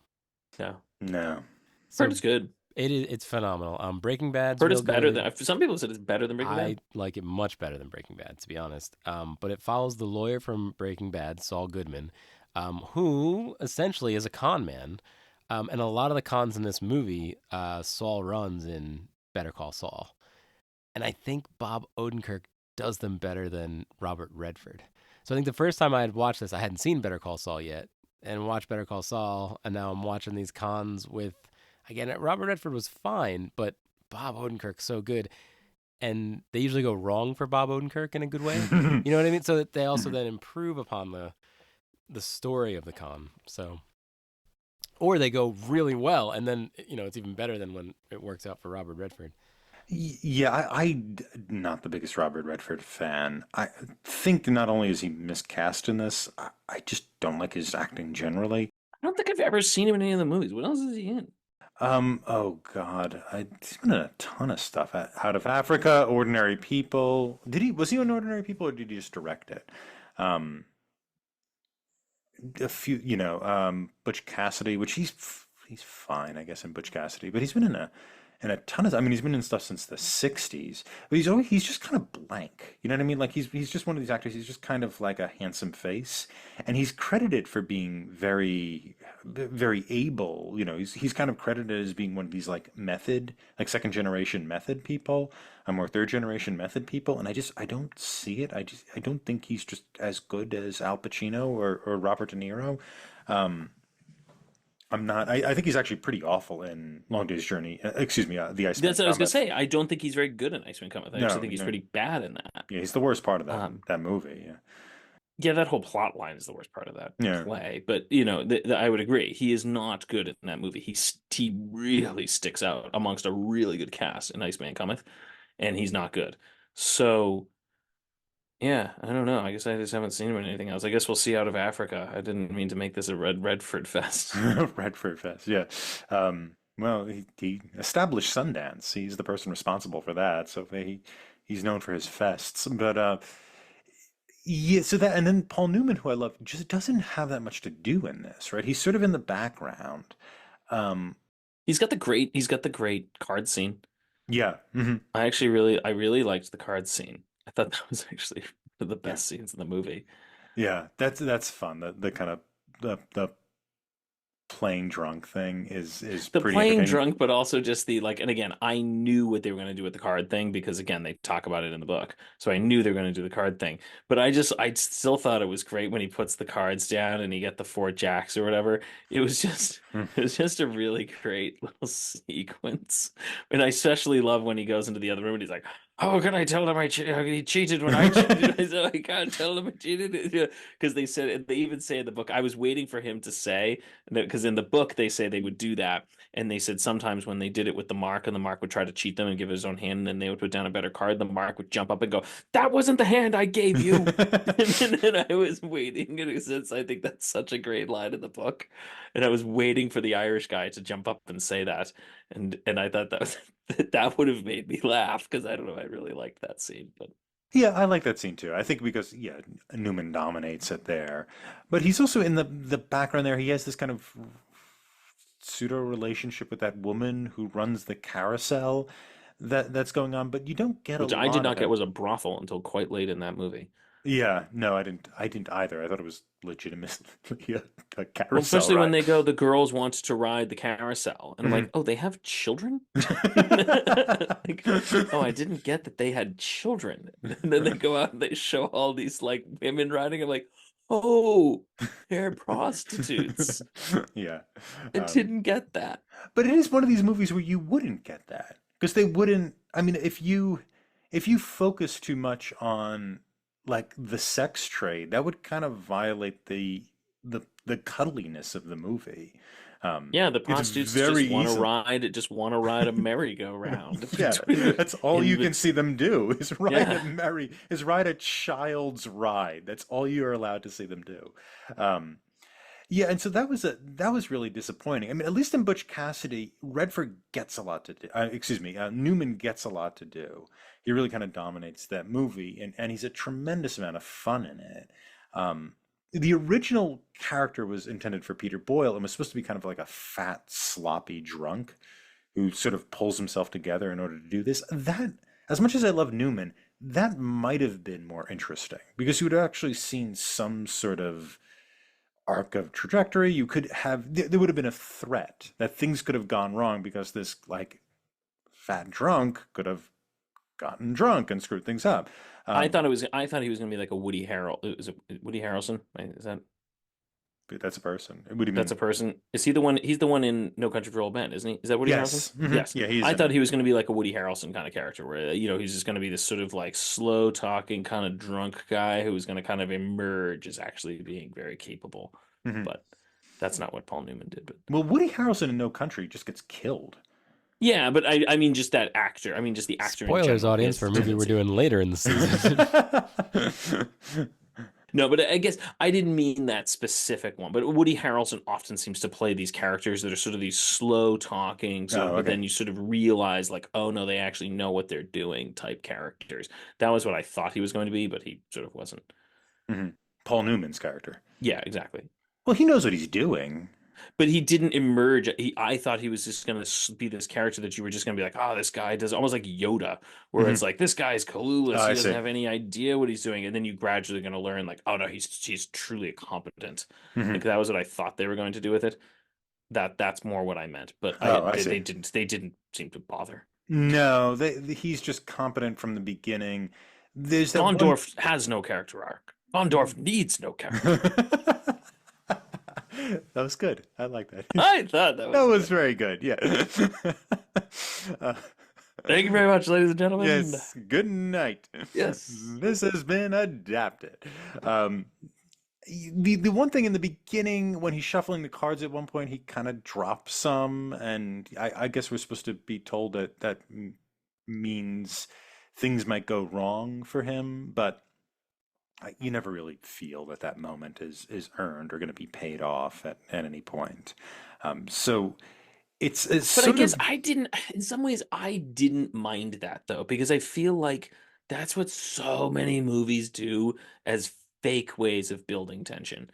No, No. heard So it's good. it's phenomenal. Breaking Bad's Heard real it's better good. than some people said it's better than Breaking I Bad. like it much better than Breaking Bad, to be honest. But it follows the lawyer from Breaking Bad, Saul Goodman, who essentially is a con man. And a lot of the cons in this movie, Saul runs in Better Call Saul. And I think Bob Odenkirk does them better than Robert Redford. So I think the first time I had watched this, I hadn't seen Better Call Saul yet, and watched Better Call Saul, and now I'm watching these cons with, again, Robert Redford was fine, but Bob Odenkirk's so good, and they usually go wrong for Bob Odenkirk in a good way. You know what I mean? So that they also then improve upon the story of the con. So, or they go really well, and then it's even better than when it works out for Robert Redford. Yeah, not the biggest Robert Redford fan. I think not only is he miscast in this, I just don't like his acting generally. I don't think I've ever seen him in any of the movies. What else is he in? Oh God, he's been in a ton of stuff. Out of Africa, Ordinary People. Was he in Ordinary People or did he just direct it? Um, a few, Butch Cassidy, which he's fine, I guess, in Butch Cassidy, but he's been in and a ton of, I mean, he's been in stuff since the 60s, but he's just kind of blank. You know what I mean? Like he's just one of these actors, he's just kind of like a handsome face, and he's credited for being very able. You know, he's kind of credited as being one of these like like second generation method people, or third generation method people, and I don't see it. I don't think he's just as good as Al Pacino or Robert De Niro. Um, I'm not. I think he's actually pretty awful in Long Day's Journey. Excuse me, The Iceman That's what I was gonna Cometh. say. I don't think he's very good in Iceman Cometh. I actually No, think he's no, pretty bad in that. yeah, he's the worst part of Um, that movie. Yeah, yeah, that whole plot line is the worst part of that yeah. play. But I would agree. He is not good in that movie. He really sticks out amongst a really good cast in Iceman Cometh, and he's not good. So yeah, I don't know. I guess I just haven't seen him in anything else. I guess we'll see out of Africa. I didn't mean to make this a Redford fest. Redford Fest. Yeah. Well, he established Sundance. He's the person responsible for that. So he's known for his fests. But yeah. So that, and then Paul Newman, who I love, just doesn't have that much to do in this, right? He's sort of in the background. Um, He's got the great card scene. yeah. I really liked the card scene. I thought that was actually one of the Yeah. best scenes in the movie. Yeah. That's fun. The kind of the playing drunk thing is The pretty playing entertaining. drunk, but also just the like, and again, I knew what they were going to do with the card thing because again, they talk about it in the book. So I knew they were going to do the card thing. But I still thought it was great when he puts the cards down and he get the four jacks or whatever. It was just a really great little sequence. And I especially love when he goes into the other room and he's like, "How can I tell him he cheated when I cheated?" I said, "I can't tell him I cheated," because they even say in the book. I was waiting for him to say, because in the book they say they would do that, and they said sometimes when they did it with the mark, and the mark would try to cheat them and give his own hand, and then they would put down a better card, the mark would jump up and go, "That wasn't the hand I gave you." And then I was waiting, and since I think that's such a great line in the book, and I was waiting for the Irish guy to jump up and say that, and I thought that was that would have made me laugh because I don't know, I really liked that scene, but Yeah, I like that scene too. I think because yeah, Newman dominates it there, but he's also in the background there. He has this kind of pseudo relationship with that woman who runs the carousel that's going on, but you don't get a which I did lot of not get that. was a brothel until quite late in that movie. Yeah, no, I didn't either. I thought it was legitimately a Well, carousel especially when ride. the girls want to ride the carousel, and I'm Mhm. like, oh, they have children? Like, oh, I didn't get that they had children. And then they go out and they show all these like women riding. I'm like, oh, they're prostitutes. Yeah. I Um, didn't get that. but it is one of these movies where you wouldn't get that because they wouldn't. I mean, if you focus too much on like the sex trade, that would kind of violate the cuddliness of the movie. Yeah, the It's prostitutes very easy. just want to ride a merry-go-round Yeah, between that's all in you the can see them do yeah. is ride a child's ride. That's all you're allowed to see them do. Um, yeah, and so that was really disappointing. I mean, at least in Butch Cassidy, Redford gets a lot to do. Excuse me, Newman gets a lot to do. He really kind of dominates that movie, and he's a tremendous amount of fun in it. Um, the original character was intended for Peter Boyle and was supposed to be kind of like a fat, sloppy drunk who sort of pulls himself together in order to do this. That, as much as I love Newman, that might have been more interesting because you would have actually seen some sort of arc of trajectory. You could have there would have been a threat that things could have gone wrong because this like fat drunk could have gotten drunk and screwed things up. Um, I thought he was gonna be like a Woody Harrel. Is it Woody Harrelson? Right? Is that but that's a person. What do you that's mean? a person? Is he the one? He's the one in No Country for Old Men, isn't he? Is that Woody Harrelson? Yes. Yes. Yeah, he's I in thought it. he was going to be like a Woody Harrelson kind of character, where he's just going to be this sort of like slow talking kind of drunk guy who is going to kind of emerge as actually being very capable. Mhm. But that's not what Paul Newman did. But Well, Woody Harrelson in No Country just gets killed. yeah, but I mean just that actor. I mean just the actor in Spoilers, general. He audience, has for the a movie we're tendency. doing later in the season. No, but I guess I didn't mean that specific one. But Woody Harrelson often seems to play these characters that are sort of these slow talking, sort Oh, of, but okay. then you sort of realize like, oh no, they actually know what they're doing type characters. That was what I thought he was going to be, but he sort of wasn't. hmm Paul Newman's character. Yeah, exactly. Well, he knows what he's doing. but he didn't emerge. I thought he was just going to be this character that you were just going to be like, oh, this guy does almost like Yoda, where Hmm. it's like this guy's Oh, clueless. He I doesn't see. have any idea what he's doing, and then you gradually going to learn like, oh no, he's truly competent. Like Hmm. that was what I thought they were going to do with it. That's more what I meant, but I Oh, I see. they didn't seem to bother. No, he's just competent from the beginning. There's that one. Gondorf has no character arc. Gondorf needs no character arc. That was good. I like that. I thought that That was was good. very good. Yeah. Uh, Thank you very much, ladies and gentlemen. yes. Good night. Yes. This has been adapted. Um, the one thing in the beginning when he's shuffling the cards at one point, he kind of drops some, and I guess we're supposed to be told that means things might go wrong for him, but you never really feel that moment is earned or going to be paid off at any point. So it's But I sort guess of I didn't, in some ways, I didn't mind that though, because I feel like that's what so many movies do as fake ways of building tension.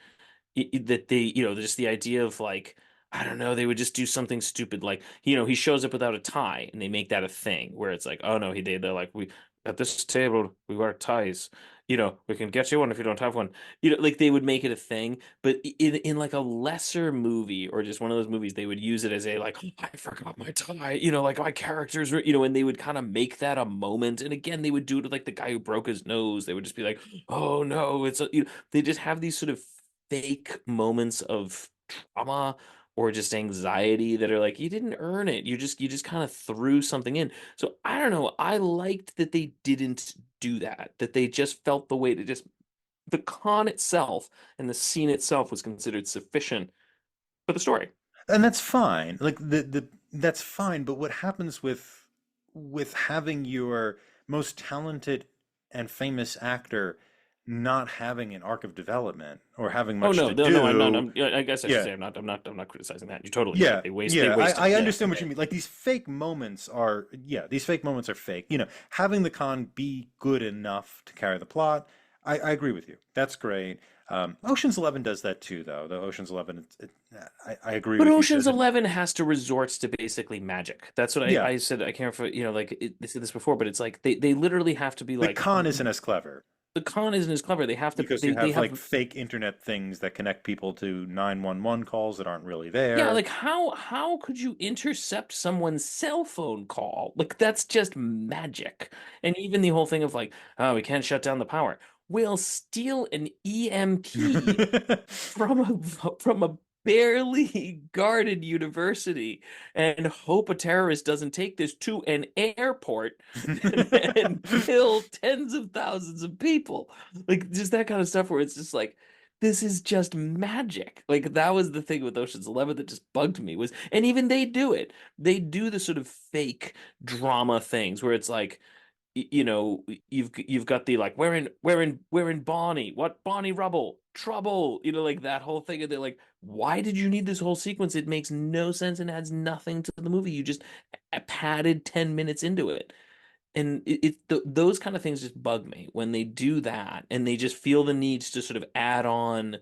That they, just the idea of like, I don't know, they would just do something stupid like, he shows up without a tie and they make that a thing where it's like, oh no, they're like, we at this table we wear ties. We can get you one if you don't have one. Like they would make it a thing, but in like a lesser movie or just one of those movies, they would use it as a like, I forgot my tie. Like my characters were, and they would kind of make that a moment. And again, they would do it with like the guy who broke his nose. They would just be like, oh no, they just have these sort of fake moments of trauma or just anxiety that are like you didn't earn it. You just kind of threw something in. So I don't know. I liked that they didn't do that. That they just felt the way to just the con itself and the scene itself was considered sufficient for the story. and that's fine. Like that's fine, but what happens with having your most talented and famous actor not having an arc of development or having Oh much no, to no, no, I'm not. do? I guess I should Yeah. say I'm not criticizing that. You're totally right. Yeah, They yeah, wasted. I Yeah, understand what yeah. you mean. Like these fake moments are, yeah, these fake moments are fake. Having the con be good enough to carry the plot, I agree with you. That's great. Ocean's 11 does that too, though. The Ocean's 11, I agree But with you Ocean's that 11 has to resort to basically magic. That's what yeah, I said. I can't, like they said this before, but it's like they literally have to be the like con isn't as clever the con isn't as clever. They have to because you they have like have fake internet things that connect people to 911 calls that aren't really yeah, there. like how could you intercept someone's cell phone call? Like that's just magic. And even the whole thing of like, oh, we can't shut down the power. We'll steal an EMP from a barely guarded university and hope a terrorist doesn't take this to an airport and kill tens of thousands of people. Like just that kind of stuff where it's just like this is just magic. Like that was the thing with Ocean's 11 that just bugged me was and even they do it. They do the sort of fake drama things where it's like you've got the like we're in Bonnie, what Bonnie Rubble trouble, like that whole thing, and they're like, why did you need this whole sequence? It makes no sense and adds nothing to the movie. You just padded 10 minutes into it, and those kind of things just bug me when they do that and they just feel the need to sort of add on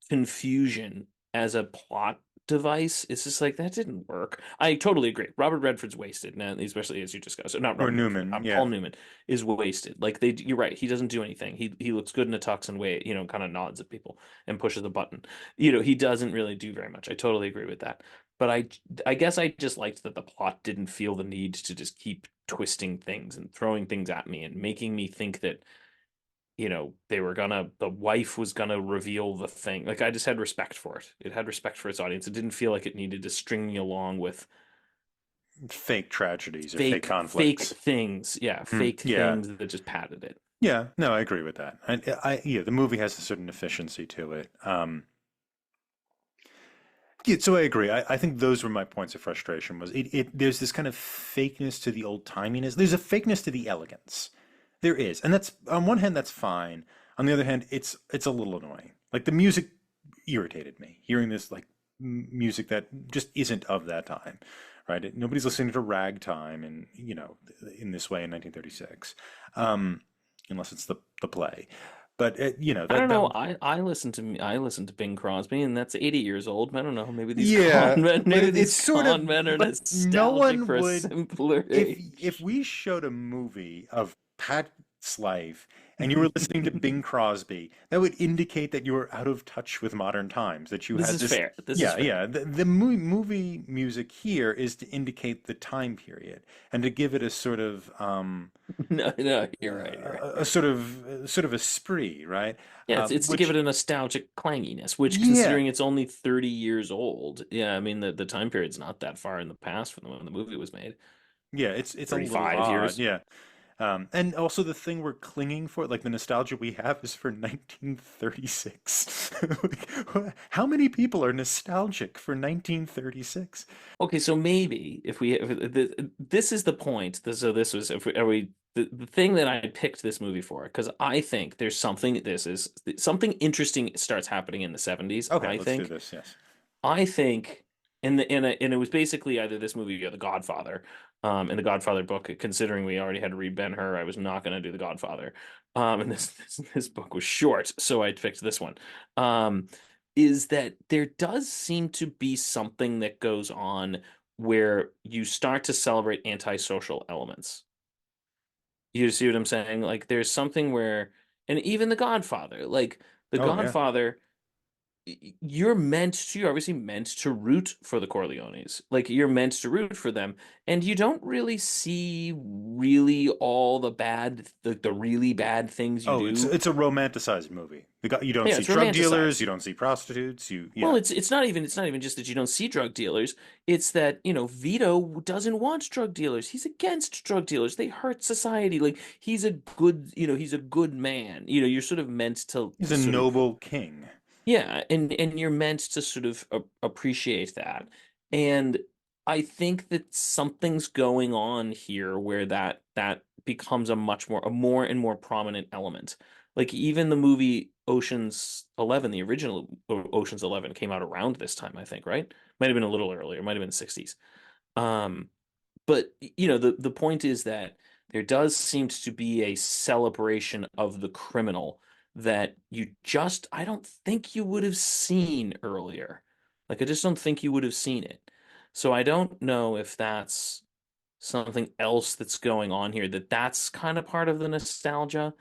confusion as a plot device. It's just like that didn't work. I totally agree. Robert Redford's wasted, now, especially as you discussed. Not Or Robert Redford. Newman, Paul yeah. Newman is wasted. Like you're right. He doesn't do anything. He looks good in a tux and way, kind of nods at people and pushes a button. He doesn't really do very much. I totally agree with that. But I guess I just liked that the plot didn't feel the need to just keep twisting things and throwing things at me and making me think that the wife was gonna reveal the thing. Like I just had respect for it. It had respect for its audience. It didn't feel like it needed to string me along with Fake tragedies or fake fake conflicts. things. Yeah, fake Yeah, things that just padded it. yeah, no, I agree with that. Yeah, the movie has a certain efficiency to it. Yeah, so I agree. I think those were my points of frustration. Was there's this kind of fakeness to the old timiness. There's a fakeness to the elegance. There is, and that's on one hand that's fine. On the other hand, it's a little annoying. Like the music irritated me. Hearing this like music that just isn't of that time, right? Nobody's listening to ragtime and in this way in 1936, unless it's the play. But I don't that know. I listen to Bing Crosby, and that's 80 years old. I don't know. Maybe these con yeah, men, but maybe these it's sort con of men are but no nostalgic one for a would simpler if age. we showed a movie of Pat's life and you were listening to Bing Crosby, that would indicate that you were out of touch with modern times, that you This had is this. fair. This is Yeah, fair. yeah. The movie music here is to indicate the time period and to give it a sort of No, no, you're right. You're right. a sort of esprit, right? Yeah, it's to give it Which a nostalgic clanginess, which yeah, considering it's only 30 years old, yeah, I mean the time period's not that far in the past from when the movie was made. yeah, it's a little 35 odd, years. yeah. And also the thing we're clinging for, like the nostalgia we have is for 1936. Like, how many people are nostalgic for 1936? Okay, so maybe if we this is the point. So this was if we, are we the thing that I picked this movie for because I think there's something this is something interesting starts happening in the 70s, Okay, I let's do think. this. Yes. I think and it was basically either this movie or The Godfather. In the Godfather book, considering we already had to read Ben-Hur, I was not going to do The Godfather. And this book was short, so I picked this one. Um, is that there does seem to be something that goes on where you start to celebrate antisocial elements. You see what I'm saying? Like there's something where, and even The Godfather, like The Oh yeah. Godfather you're obviously meant to root for the Corleones. Like you're meant to root for them, and you don't really see really all the really bad things you Oh, it's do. it's a romanticized movie. You don't Yeah, see it's drug dealers, romanticized. you don't see prostitutes, Well, yeah. it's not even just that you don't see drug dealers. It's that, Vito doesn't want drug dealers. He's against drug dealers. They hurt society. Like he's a good man. You're sort of meant He's to a sort of noble king. yeah, and you're meant to sort of appreciate that. And I think that something's going on here where that becomes a more and more prominent element. Like even the movie Ocean's 11, the original Ocean's 11 came out around this time, I think, right? Might have been a little earlier, might have been the 60s. Um, but the point is that there does seem to be a celebration of the criminal that I don't think you would have seen earlier. Like I just don't think you would have seen it. So I don't know if that's something else that's going on here, that's kind of part of the nostalgia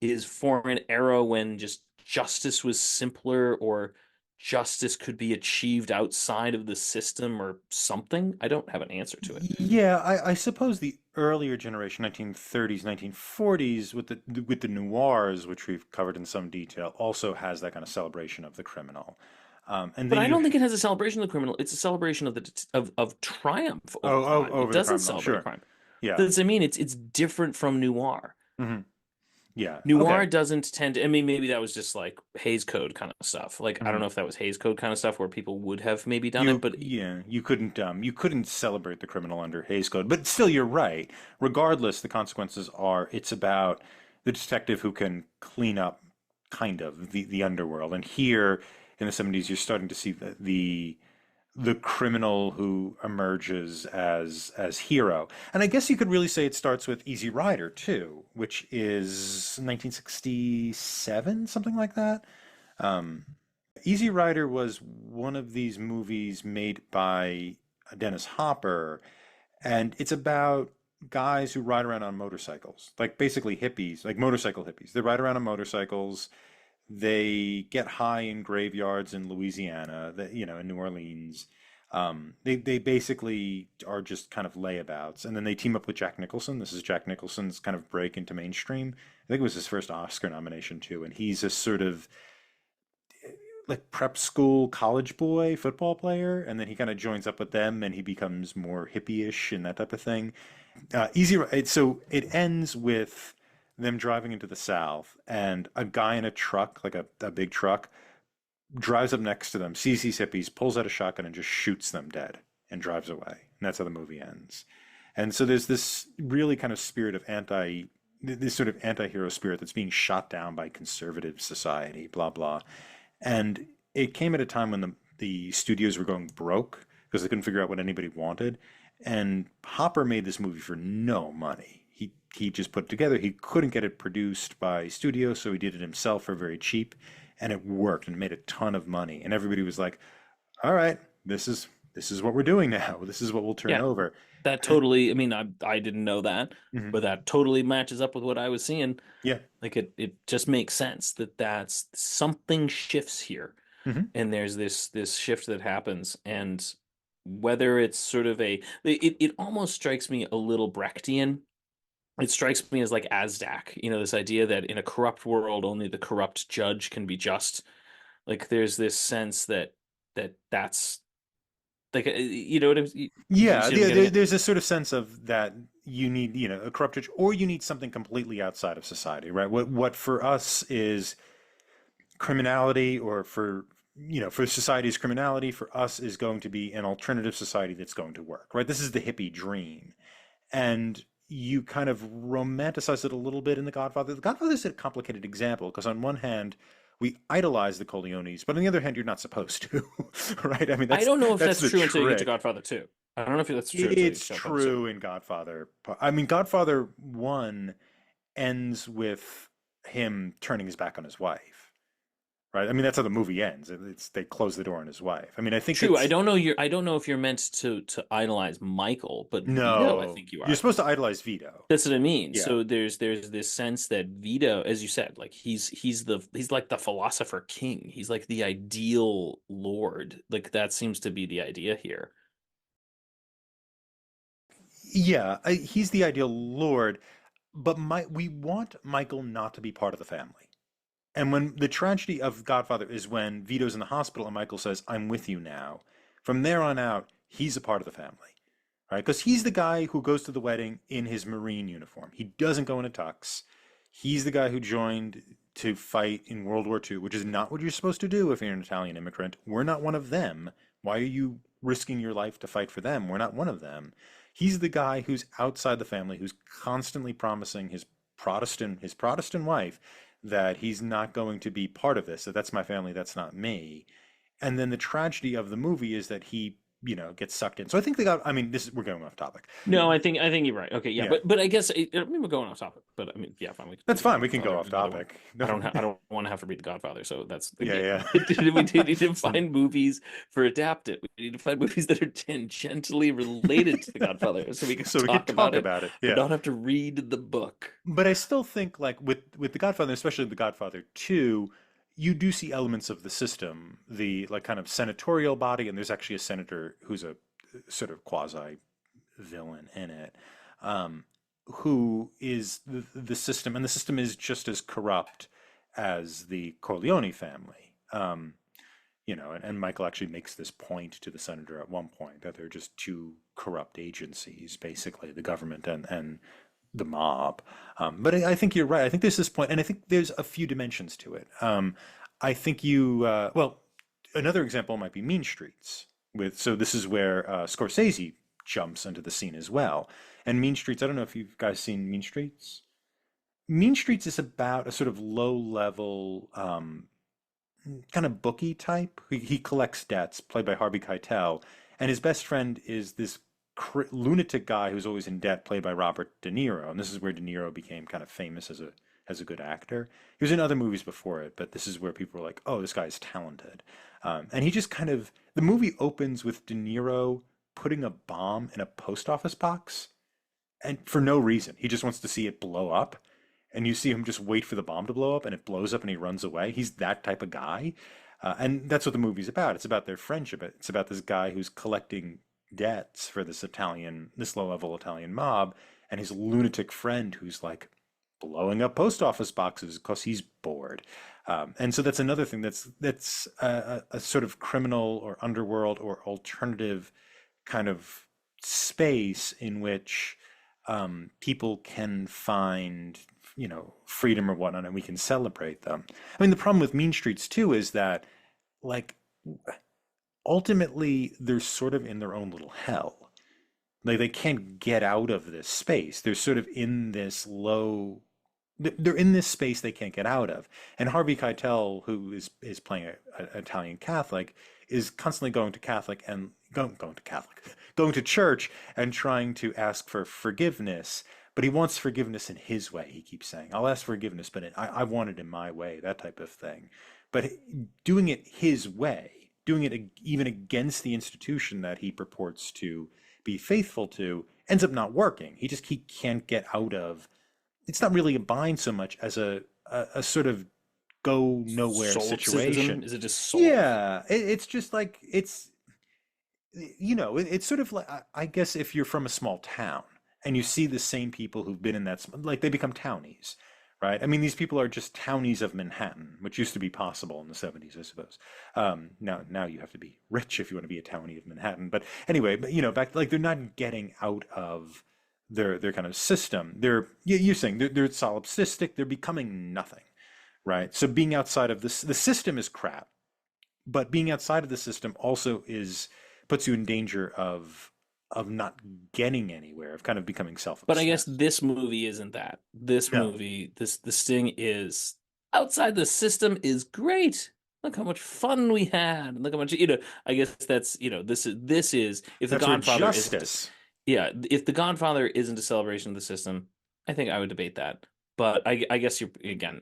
is for an era when just justice was simpler or justice could be achieved outside of the system or something. I don't have an answer to it. Yeah, I suppose the earlier generation, 1930s, 1940s, with the noirs, which we've covered in some detail, also has that kind of celebration of the criminal. And But then I you, don't think it has a celebration of the criminal. It's a celebration of of triumph over crime. It over the doesn't criminal, celebrate sure. crime. Yeah. That's I mean, it's different from noir. Hmm. Yeah. Okay. Noir doesn't tend to, I mean, maybe that was just like Hays Code kind of stuff. Like, I don't Hmm. know if that was Hays Code kind of stuff where people would have maybe done it, You but yeah, you couldn't celebrate the criminal under Hays Code, but still you're right. Regardless, the consequences are it's about the detective who can clean up kind of the underworld. And here in the 70s you're starting to see the criminal who emerges as hero. And I guess you could really say it starts with Easy Rider too, which is 1967, something like that. Um, Easy Rider was one of these movies made by Dennis Hopper, and it's about guys who ride around on motorcycles, like basically hippies, like motorcycle hippies. They ride around on motorcycles. They get high in graveyards in Louisiana, in New Orleans. They basically are just kind of layabouts, and then they team up with Jack Nicholson. This is Jack Nicholson's kind of break into mainstream. I think it was his first Oscar nomination too, and he's a sort of like prep school college boy football player, and then he kind of joins up with them, and he becomes more hippie-ish and that type of thing. So it ends with them driving into the South, and a guy in a truck, like a big truck, drives up next to them, sees these hippies, pulls out a shotgun, and just shoots them dead, and drives away. And that's how the movie ends. And so there's this really kind of spirit of this sort of anti-hero spirit that's being shot down by conservative society, blah blah. And it came at a time when the studios were going broke because they couldn't figure out what anybody wanted. And Hopper made this movie for no money. he just put it together. He couldn't get it produced by studio, so he did it himself for very cheap, and it worked and made a ton of money. And everybody was like, "All right, this is what we're doing now. This is what we'll turn Yeah, over." that totally. I mean, I didn't know that, Mhm. but that totally matches up with what I was seeing. Yeah. Like it just makes sense that that's something shifts here, Hmm. and there's this shift that happens, and whether it's sort of it almost strikes me a little Brechtian. It strikes me as like Azdak, this idea that in a corrupt world, only the corrupt judge can be just. Like there's this sense that's like you know what you Yeah, see what I'm getting at? there's a sort of sense of that you need, a corrupt church, or you need something completely outside of society, right? What for us is criminality, or for society's criminality, for us is going to be an alternative society that's going to work, right? This is the hippie dream. And you kind of romanticize it a little bit in The Godfather. The Godfather is a complicated example because on one hand, we idolize the Corleones, but on the other hand, you're not supposed to, right? I mean, I that's don't know if that's that's the true until you get to trick. Godfather 2. I don't know if that's true until you get It's to Godfather 2. true in Godfather. I mean, Godfather 1 ends with him turning his back on his wife, right? I mean, that's how the movie ends. It's they close the door on his wife. I mean, I think True. it's I don't know if you're meant to idolize Michael, but Vito, I no. think you You're are. supposed to idolize Vito. That's what I mean. Yeah. So there's this sense that Vito, as you said, like he's like the philosopher king. He's like the ideal lord. Like that seems to be the idea here. Yeah, he's the ideal lord, but we want Michael not to be part of the family. And when the tragedy of Godfather is when Vito's in the hospital and Michael says, "I'm with you now." From there on out, he's a part of the family, right? Because he's the guy who goes to the wedding in his Marine uniform. He doesn't go in a tux. He's the guy who joined to fight in World War II, which is not what you're supposed to do if you're an Italian immigrant. We're not one of them. Why are you risking your life to fight for them? We're not one of them. He's the guy who's outside the family, who's constantly promising his Protestant wife that he's not going to be part of this. That that's my family, that's not me. And then the tragedy of the movie is that he, gets sucked in. So I think they got. I mean, we're going off topic. No, I think you're right. Okay, yeah, Yeah, but I guess I mean we're going off topic. But I mean, yeah, fine. We that's can do fine. We can go Godfather off another one. topic. No. I don't want to have to read The Godfather, so that's the Yeah, game. yeah. We do need to find movies for Adapt It. We need to find movies that are tangentially related to The Godfather, so we can So we could talk about talk it, about it. but Yeah. not have to read the book. But I still think like with The Godfather, especially The Godfather 2, you do see elements of the system, the like kind of senatorial body, and there's actually a senator who's a sort of quasi villain in it, um, who is the system, and the system is just as corrupt as the Corleone family. And Michael actually makes this point to the senator at one point that they're just two corrupt agencies, basically the government and the mob. But I think you're right. I think there's this point, and I think there's a few dimensions to it. I think well, another example might be Mean Streets. So this is where Scorsese jumps into the scene as well. And Mean Streets, I don't know if you guys seen Mean Streets. Mean Streets is about a sort of low level kind of bookie type. He collects debts, played by Harvey Keitel, and his best friend is this lunatic guy who's always in debt, played by Robert De Niro. And this is where De Niro became kind of famous as a good actor. He was in other movies before it, but this is where people were like, "Oh, this guy's talented." And he just kind of the movie opens with De Niro putting a bomb in a post office box, and for no reason. He just wants to see it blow up. And you see him just wait for the bomb to blow up, and it blows up, and he runs away. He's that type of guy, and that's what the movie's about. It's about their friendship. It's about this guy who's collecting debts for this low-level Italian mob, and his lunatic friend who's like blowing up post office boxes because he's bored. And so that's another thing that's a sort of criminal or underworld or alternative kind of space in which people can find, freedom or whatnot, and we can celebrate them. I mean, the problem with Mean Streets too is that, like, ultimately they're sort of in their own little hell. Like they can't get out of this space. They're sort of in this low. They're in this space they can't get out of. And Harvey Keitel, who is playing an Italian Catholic, is constantly going to Catholic and going to Catholic, going to church and trying to ask for forgiveness. but he wants forgiveness in his way. He keeps saying, "I'll ask forgiveness, but I want it in my way," that type of thing. But doing it his way, doing it even against the institution that he purports to be faithful to, ends up not working. He can't get out of. It's not really a bind so much as a sort of go nowhere Solipsism? situation. Is it just solip? Yeah, it's just like it's sort of like I guess if you're from a small town and you see the same people who've been in like they become townies, right? I mean, these people are just townies of Manhattan, which used to be possible in the 70s, I suppose. Now you have to be rich if you want to be a townie of Manhattan. But anyway, but back like they're not getting out of their kind of system. You're saying they're solipsistic. They're becoming nothing, right? So being outside of this, the system is crap, but being outside of the system also is puts you in danger of not getting anywhere, of kind of becoming But I guess self-obsessed. this movie isn't that. This No, movie, this thing is outside the system is great. Look how much fun we had. Look how much, I guess that's, this is if The that's where Godfather isn't, justice. yeah, if The Godfather isn't a celebration of the system, I think I would debate that. But I guess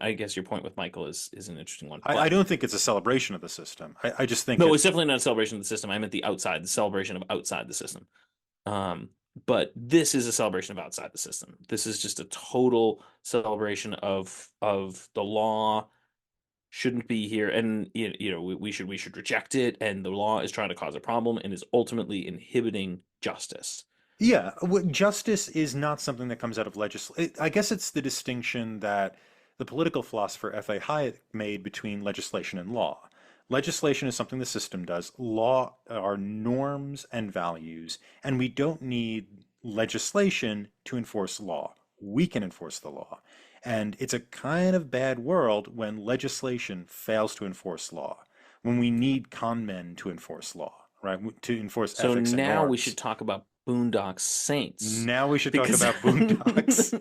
I guess your point with Michael is an interesting one. I But don't think it's a celebration of the system. I just think no, it's it's definitely not a celebration of the system. I meant the celebration of outside the system. Um, but this is a celebration of outside the system. This is just a total celebration of the law shouldn't be here, and we should reject it. And the law is trying to cause a problem and is ultimately inhibiting justice. yeah. Justice is not something that comes out of legislation. I guess it's the distinction that the political philosopher F.A. Hayek made between legislation and law. Legislation is something the system does. Law are norms and values, and we don't need legislation to enforce law. We can enforce the law. And it's a kind of bad world when legislation fails to enforce law, when we need con men to enforce law, right? To enforce So ethics and now we norms. should talk about Boondock Saints Now we should talk because about Boondocks.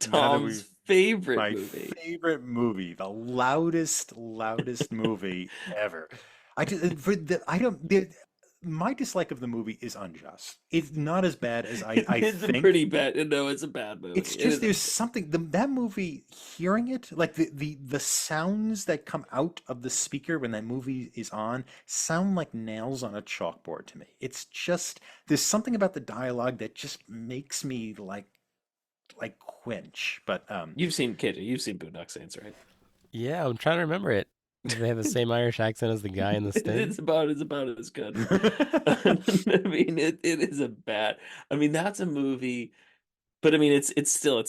Now that Tom's we favorite my movie. favorite movie, the loudest movie ever. I just, for the I don't the, My dislike of the movie is unjust. It's not as bad as I It's a think. pretty bad. No, it's a bad movie. It's It just is. there's something that movie hearing it like the sounds that come out of the speaker when that movie is on sound like nails on a chalkboard to me. It's just there's something about the dialogue that just makes me like quench. But You've seen Boondock Saints, right? Yeah, I'm trying to remember it. Do they have the same Irish accent as the guy in The Sting? It's about as good. I mean, it is a bad. I mean, that's a movie, but I mean, it's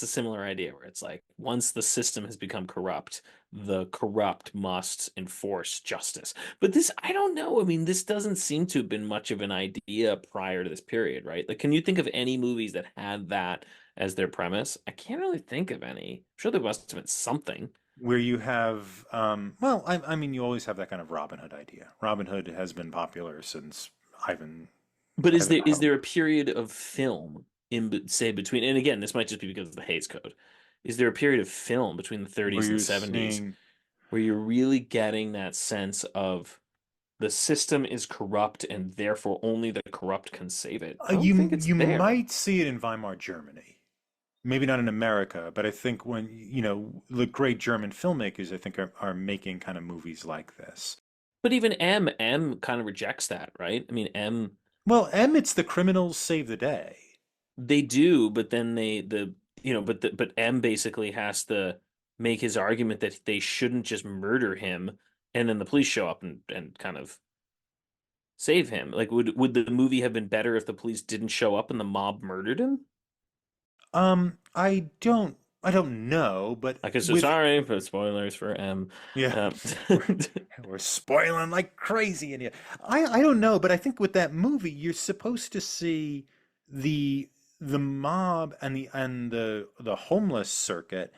a similar idea where it's like once the system has become corrupt, the corrupt must enforce justice. But this, I don't know. I mean, this doesn't seem to have been much of an idea prior to this period, right? Like, can you think of any movies that had that as their premise? I can't really think of any. I'm sure there must have been something. where you have well, I mean you always have that kind of Robin Hood idea. Robin Hood has been popular since Ivan But is Ivanhoe, there a period of film say between, and again, this might just be because of the Hays Code. Is there a period of film between the where 30s and you're 70s seeing where you're really getting that sense of the system is corrupt and therefore only the corrupt can save it? I don't think it's you there. might see it in Weimar Germany. Maybe not in America, but I think when the great German filmmakers I think are making kind of movies like this. But even M kind of rejects that, right? I mean, Well, it's the criminals save the day. they do, but then but M basically has to make his argument that they shouldn't just murder him, and then the police show up and kind of save him. Like, would the movie have been better if the police didn't show up and the mob murdered him? I don't know, but Like, so with sorry for spoilers for M. yeah, Um, we're we're spoiling like crazy in here. I don't know, but I think with that movie, you're supposed to see the the mob and the homeless circuit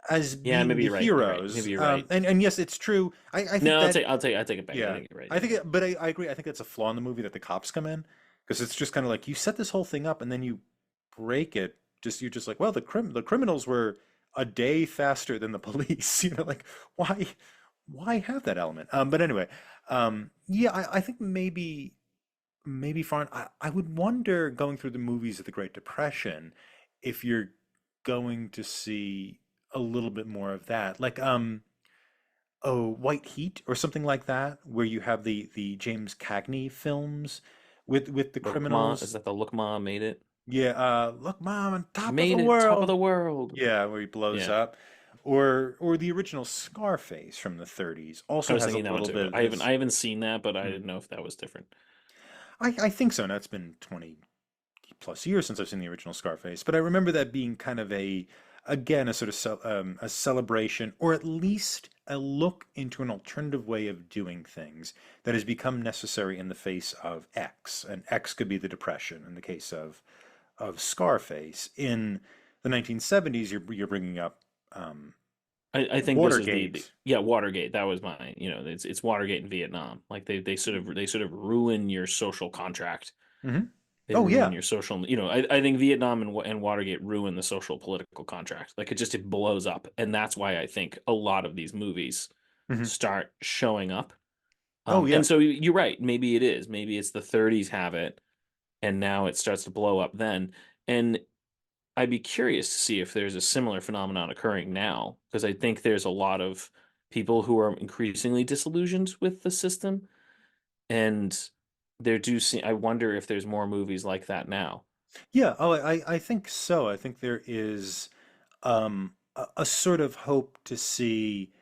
as yeah, being maybe the you're right. You're right. Maybe heroes. you're right. And yes, it's true. I think No, that I'll take it back. I yeah, think you're right. I think but I agree. I think that's a flaw in the movie that the cops come in because it's just kind of like you set this whole thing up and then you break it. You're just like, well, the criminals were a day faster than the police. Like why have that element? But anyway, yeah, I think maybe maybe foreign. I would wonder going through the movies of the Great Depression if you're going to see a little bit more of that. Like oh, White Heat or something like that, where you have the James Cagney films with the Look, Ma, is criminals. that the Look Ma made it? Yeah, look, mom, on top of the Made it top of world. the world. Yeah, where he blows Yeah, up. Or the original Scarface from the 30s I also was has a thinking that one little too. bit of I this. haven't seen that, but I Hmm. didn't know if that was different. I think so. Now it's been 20 plus years since I've seen the original Scarface, but I remember that being kind of again, a sort of a celebration, or at least a look into an alternative way of doing things that has become necessary in the face of X. And X could be the Depression in the case of Scarface. In the 1970s, you're bringing up I think this is the Watergate. yeah, Watergate. That was my, it's Watergate in Vietnam. Like they sort of ruin your social contract. Hmm. They Oh ruin yeah. your social, I think Vietnam and Watergate ruin the social political contract. Like it blows up. And that's why I think a lot of these movies Hmm. start showing up. Oh yeah. And so you're right. Maybe it is. Maybe it's the 30s have it, and now it starts to blow up then. And I'd be curious to see if there's a similar phenomenon occurring now, because I think there's a lot of people who are increasingly disillusioned with the system, and there do seem, I wonder if there's more movies like that now. Yeah. Oh, I think so. I think there is a sort of hope to see.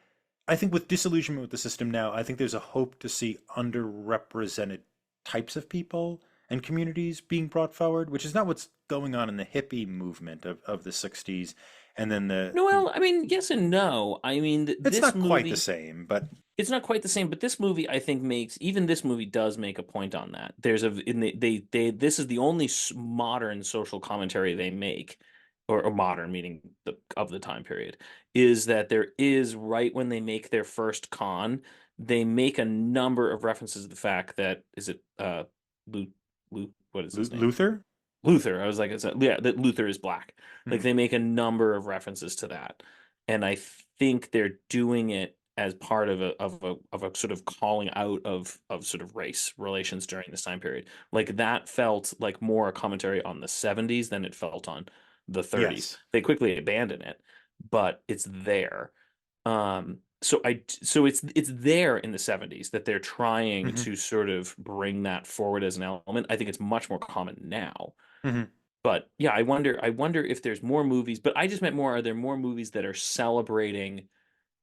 I think with disillusionment with the system now, I think there's a hope to see underrepresented types of people and communities being brought forward, which is not what's going on in the hippie movement of the 60s. And then No, the well, I mean, yes and no. I mean, it's this not quite the movie, same, but it's not quite the same, but this movie I think makes, even this movie does make a point on that. There's a in they this is the only modern social commentary they make, or modern meaning of the time period, is that there is, right when they make their first con, they make a number of references to the fact that, is it Lu, what is his name? Luther? Luther. I was like, yeah, that Luther is black. Like Hmm. they make a number of references to that, and I think they're doing it as part of a sort of calling out of sort of race relations during this time period. Like that felt like more a commentary on the 70s than it felt on the 30s. Yes. They quickly abandon it, but it's there. So it's there in the 70s that they're trying Hmm. to sort of bring that forward as an element. I think it's much more common now, Hmm. but yeah, I wonder if there's more movies, but I just meant more, are there more movies that are celebrating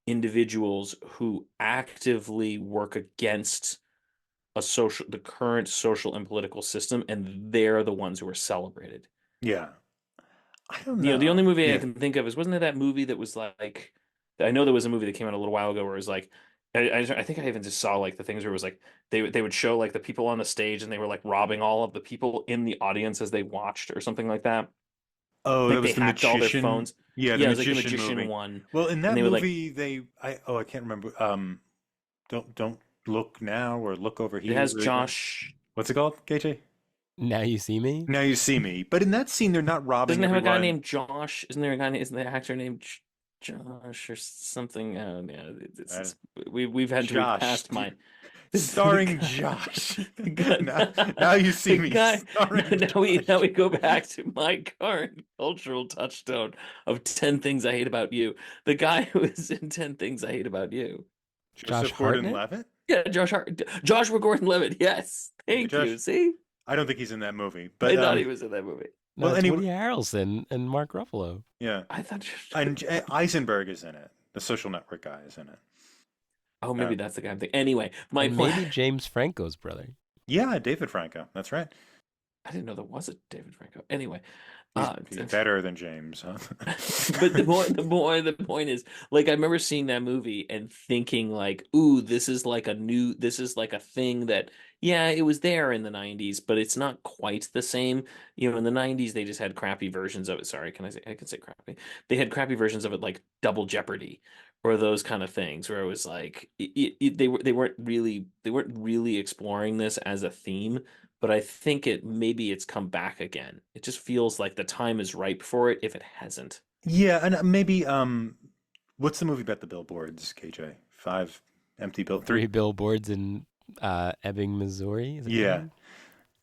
individuals who actively work against the current social and political system, and they're the ones who are celebrated. Yeah. I don't The know. only movie I Yeah. can think of is, wasn't there that movie that was like, I know there was a movie that came out a little while ago where it was like, I think I even just saw like the things where it was like they would show like the people on the stage and they were like robbing all of the people in the audience as they watched or something like that. Oh, that Like they was the hacked all their magician. phones. Yeah, the Yeah, it was like the magician magician movie. one, Well, in and that they would like, movie, I can't remember. Don't look now or look over it has here. Josh. What's it called, KJ? Now you see me. Now you see me. But in that scene, they're not Doesn't robbing it have a guy everyone. named Josh? Isn't there a guy? Isn't there an actor named Josh or something? Yeah, Uh, we've Josh, passed my the starring guy, Josh. the guy, Now you see the me, guy. No, starring now we Josh. go back to my current cultural touchstone of 10 things I hate about you. The guy who is in 10 things I hate about you. Josh Joseph Hartnett. Gordon-Levitt. Yeah, Joshua Gordon-Levitt. Yes, Okay, thank you. Josh. See, I don't think he's in that movie, I but thought he was in that movie. No, well, it's anyway, Woody Harrelson and Mark Ruffalo. yeah. I thought. And Eisenberg is in it. The Social Network guy is in it. Oh, Uh, maybe that's the guy I'm thinking. Anyway, my And point. maybe James Franco's brother. yeah, David Franco. That's right. I didn't know there was a David Franco. Anyway, He's uh, he's better than James, huh? but the point is, like, I remember seeing that movie and thinking, like, ooh, this is like a thing that, yeah, it was there in the 90s, but it's not quite the same. In the 90s, they just had crappy versions of it. Sorry, I can say crappy. They had crappy versions of it, like Double Jeopardy or those kind of things, where it was like, they weren't really exploring this as a theme, but I think maybe it's come back again. It just feels like the time is ripe for it if it hasn't. Yeah, and maybe what's the movie about the billboards, KJ? Five empty bill, three. Three billboards in Ebbing, Missouri. Is it Yeah, Ebbing?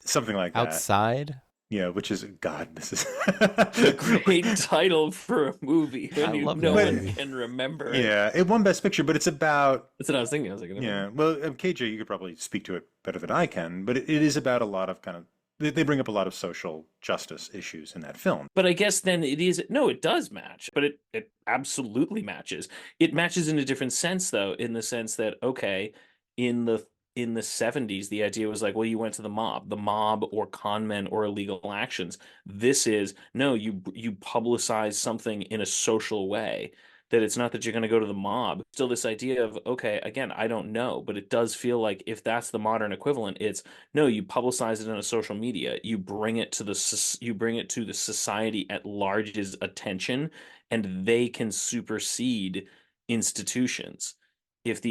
something like that. Outside. Yeah, which is God. This is, A great title for a movie I when love no that but one movie. can remember it. yeah, it won Best Picture, but it's about That's what I was thinking. I was like, no. yeah. Well, KJ, you could probably speak to it better than I can, but it is about a lot of kind of they bring up a lot of social justice issues in that film. But I guess then it is no, it does match, but it absolutely matches. It matches in a different sense though, in the sense that okay, in the 70s, the idea was like, well, you went to the mob or con men or illegal actions. This is no, you publicize something in a social way. That it's not that you're going to go to the mob. Still, this idea of okay, again, I don't know, but it does feel like if that's the modern equivalent, it's no, you publicize it in a social media. You bring it to the society at large's attention, and they can supersede institutions. If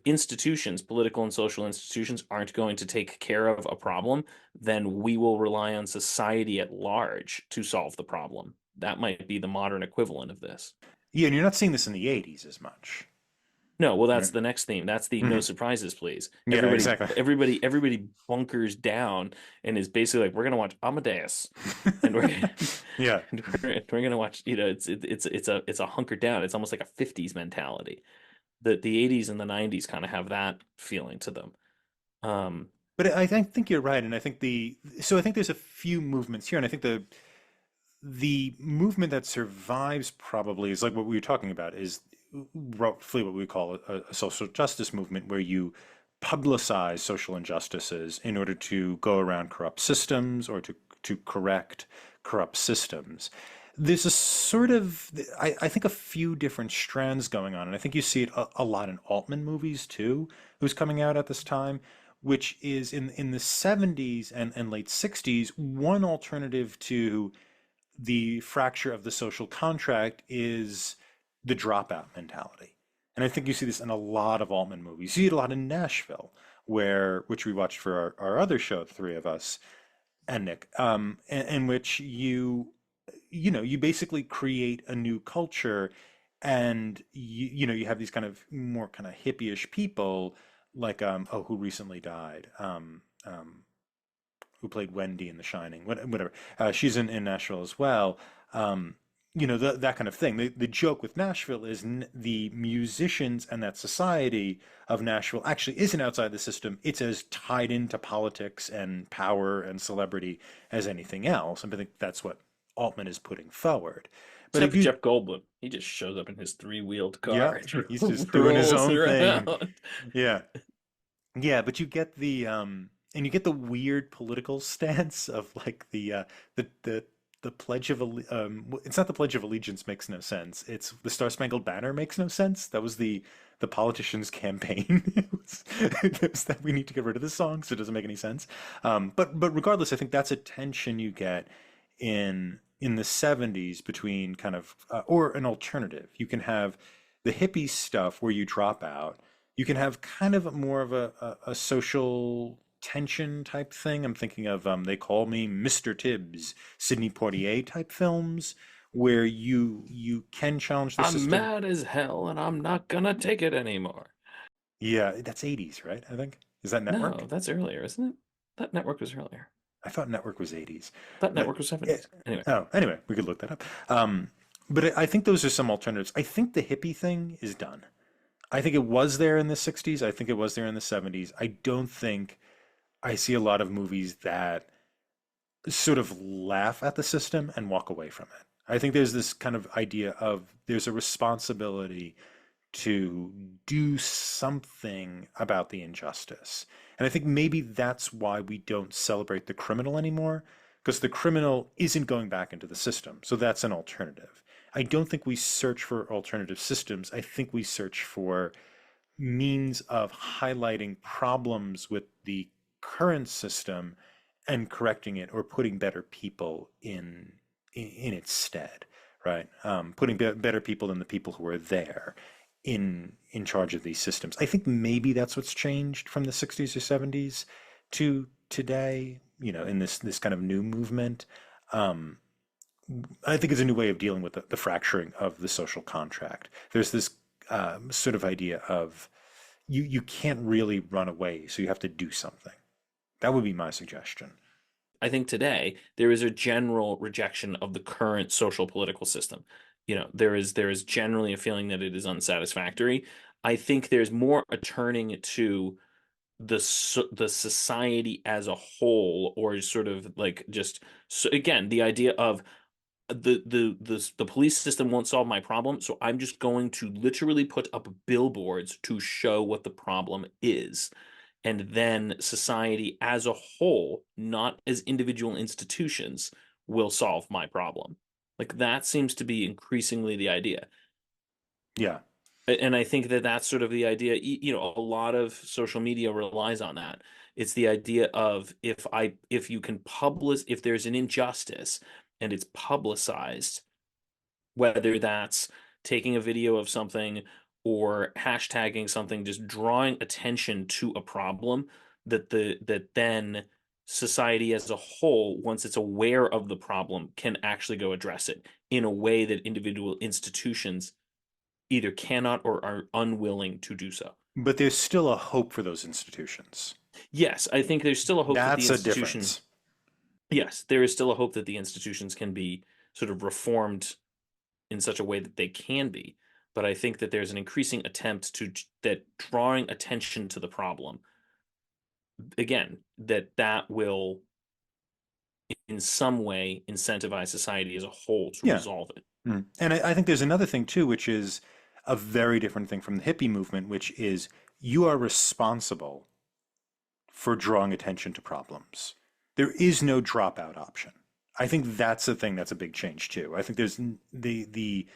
institutions, political and social institutions, aren't going to take care of a problem, then we will rely on society at large to solve the problem. That might be the modern equivalent of this. Yeah, and you're not seeing this in the '80s as much, No, well, that's right? the next theme. That's the no Hmm. surprises, please. Yeah, exactly. Everybody bunkers down and is basically like, we're gonna watch Amadeus, and Yeah. we're gonna watch. You know, it's a hunker down. It's almost like a '50s mentality. The '80s and the '90s kind of have that feeling to them. Um, But think you're right, and I think I think there's a few movements here, and I think the movement that survives probably is like what we were talking about is roughly what we call a social justice movement, where you publicize social injustices in order to go around corrupt systems or to correct corrupt systems. There's a sort of, I think, a few different strands going on, and I think you see it a lot in Altman movies too, who's coming out at this time, which is in the 70s and late 60s, one alternative to the fracture of the social contract is the dropout mentality. And I think you see this in a lot of Altman movies. You see it a lot in Nashville, which we watched for our other show, the three of us and Nick, in which you basically create a new culture, and you have these kind of more kind of hippie-ish people like who recently died, who played Wendy in The Shining, whatever. She's in Nashville as well. Um, that kind of thing. The joke with Nashville is the musicians and that society of Nashville actually isn't outside the system. It's as tied into politics and power and celebrity as anything else. And I think that's what Altman is putting forward. But except if for you, Jeff Goldblum, he just shows up in his three-wheeled yeah, car he's and just doing his rolls own thing. around. Yeah. Yeah, but you get and you get the weird political stance of like the Pledge of it's not the Pledge of Allegiance makes no sense. It's the Star Spangled Banner makes no sense. That was the politicians' campaign. It was that we need to get rid of this song, so it doesn't make any sense. But regardless, I think that's a tension you get in the '70s between kind of or an alternative. You can have the hippie stuff where you drop out. You can have kind of more of a social tension type thing. I'm thinking of They Call Me Mr. Tibbs, Sidney Poitier type films where you can challenge the I'm system. mad as hell and I'm not gonna take it anymore. Yeah, that's '80s, right? I think. Is that Network? No, that's earlier, isn't it? That network was earlier. I thought Network was '80s. That But network was eh, 70s. Anyway, anyway, we could look that up. But I think those are some alternatives. I think the hippie thing is done. I think it was there in the '60s. I think it was there in the '70s. I don't think I see a lot of movies that sort of laugh at the system and walk away from it. I think there's this kind of idea of there's a responsibility to do something about the injustice. And I think maybe that's why we don't celebrate the criminal anymore, because the criminal isn't going back into the system. So that's an alternative. I don't think we search for alternative systems. I think we search for means of highlighting problems with the current system and correcting it or putting better people in its stead, right? Putting better people than the people who are there in charge of these systems. I think maybe that's what's changed from the '60s or '70s to today. In this kind of new movement. Um, I think it's a new way of dealing with the fracturing of the social contract. There's this sort of idea of you can't really run away, so you have to do something. That would be my suggestion. I think today there is a general rejection of the current social political system. There is generally a feeling that it is unsatisfactory. I think there's more a turning to the society as a whole, or sort of like just, so again, the idea of the police system won't solve my problem, so I'm just going to literally put up billboards to show what the problem is. And then society as a whole, not as individual institutions, will solve my problem. Like that seems to be increasingly the idea. Yeah. And I think that that's sort of the idea. A lot of social media relies on that. It's the idea of, if you can publish, if there's an injustice and it's publicized, whether that's taking a video of something or hashtagging something, just drawing attention to a problem, that then society as a whole, once it's aware of the problem, can actually go address it in a way that individual institutions either cannot or are unwilling to do so. But there's still a hope for those institutions. Yes, I think there's still a hope that the That's a institutions, difference. yes, there is still a hope that the institutions can be sort of reformed in such a way that they can be. But I think that there's an increasing attempt to that drawing attention to the problem, again, that will in some way incentivize society as a whole to Yeah. resolve it. And I think there's another thing too, which is a very different thing from the hippie movement, which is you are responsible for drawing attention to problems. There is no dropout option. I think that's the thing that's a big change too. I think there's the